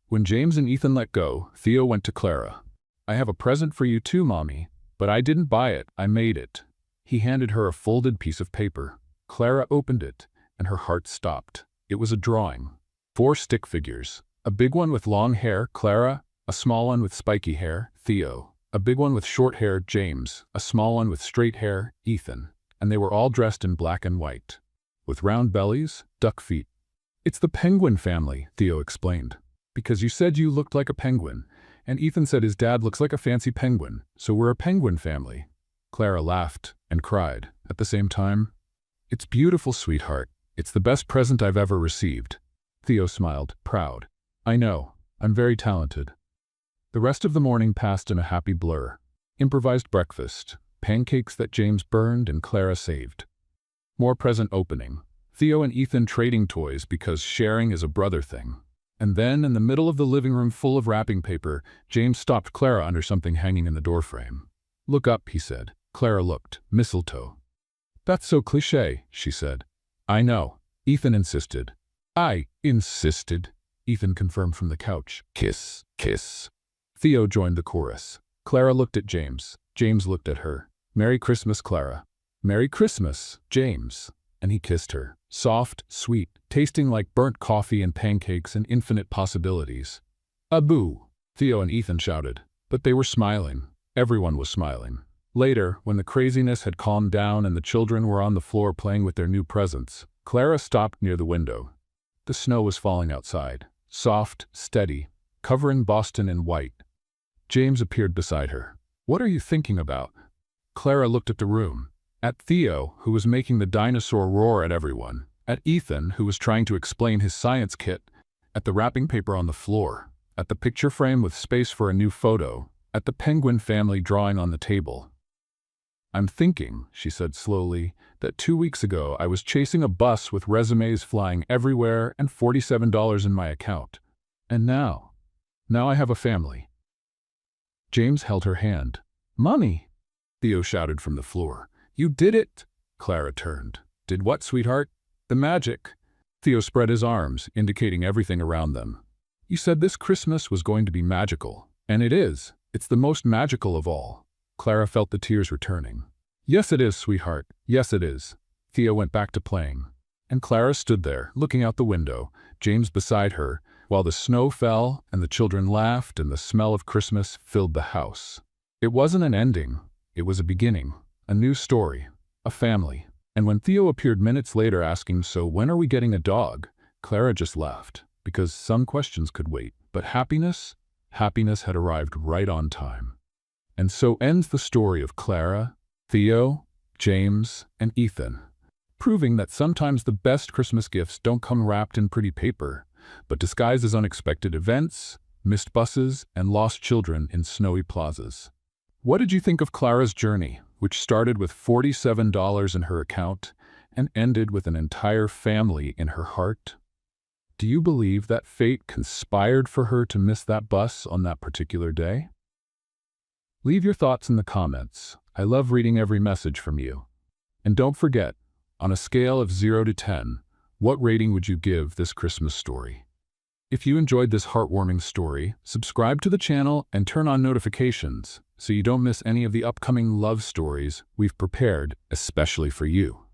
When James and Ethan let go, Theo went to Clara. "I have a present for you too, Mommy, but I didn't buy it, I made it." He handed her a folded piece of paper. Clara opened it, and her heart stopped. It was a drawing. 4 stick figures. A big one with long hair, Clara; a small one with spiky hair, Theo; a big one with short hair, James; a small one with straight hair, Ethan. And they were all dressed in black and white, with round bellies, duck feet. "It's the penguin family," Theo explained. "Because you said you looked like a penguin, and Ethan said his dad looks like a fancy penguin, so we're a penguin family." Clara laughed and cried at the same time. "It's beautiful, sweetheart. It's the best present I've ever received." Theo smiled, proud. "I know. I'm very talented." The rest of the morning passed in a happy blur. Improvised breakfast, pancakes that James burned and Clara saved. More present opening. Theo and Ethan trading toys because sharing is a brother thing. And then, in the middle of the living room full of wrapping paper, James stopped Clara under something hanging in the doorframe. "Look up," he said. Clara looked. "Mistletoe." "That's so cliché," she said. "I know," Ethan insisted. "I insisted," Ethan confirmed from the couch. "Kiss, kiss." Theo joined the chorus. Clara looked at James. James looked at her. "Merry Christmas, Clara." "Merry Christmas, James." And he kissed her. Soft, sweet, tasting like burnt coffee and pancakes and infinite possibilities. "Aboo!" Theo and Ethan shouted. But they were smiling. Everyone was smiling. Later, when the craziness had calmed down and the children were on the floor playing with their new presents, Clara stopped near the window. The snow was falling outside. Soft, steady, covering Boston in white. James appeared beside her. "What are you thinking about?" Clara looked at the room. At Theo, who was making the dinosaur roar at everyone. At Ethan, who was trying to explain his science kit. At the wrapping paper on the floor. At the picture frame with space for a new photo. At the penguin family drawing on the table. "I'm thinking," she said slowly, "that 2 weeks ago I was chasing a bus with resumes flying everywhere and $47 in my account. And now I have a family." James held her hand. "Mommy!" Theo shouted from the floor. "You did it!" Clara turned. "Did what, sweetheart?" "The magic." Theo spread his arms, indicating everything around them. "You said this Christmas was going to be magical. And it is. It's the most magical of all." Clara felt the tears returning. "Yes, it is, sweetheart. Yes, it is." Theo went back to playing. And Clara stood there, looking out the window, James beside her, while the snow fell and the children laughed and the smell of Christmas filled the house. It wasn't an ending. It was a beginning. A new story. A family. And when Theo appeared minutes later asking, "So when are we getting a dog?" Clara just laughed, because some questions could wait. But happiness had arrived right on time. And so ends the story of Clara, Theo, James, and Ethan, proving that sometimes the best Christmas gifts don't come wrapped in pretty paper, but disguised as unexpected events, missed buses, and lost children in snowy plazas. What did you think of Clara's journey, which started with $47 in her account and ended with an entire family in her heart? Do you believe that fate conspired for her to miss that bus on that particular day? Leave your thoughts in the comments. I love reading every message from you. And don't forget, on a scale of 0 to 10, what rating would you give this Christmas story? If you enjoyed this heartwarming story, subscribe to the channel and turn on notifications so you don't miss any of the upcoming love stories we've prepared especially for you.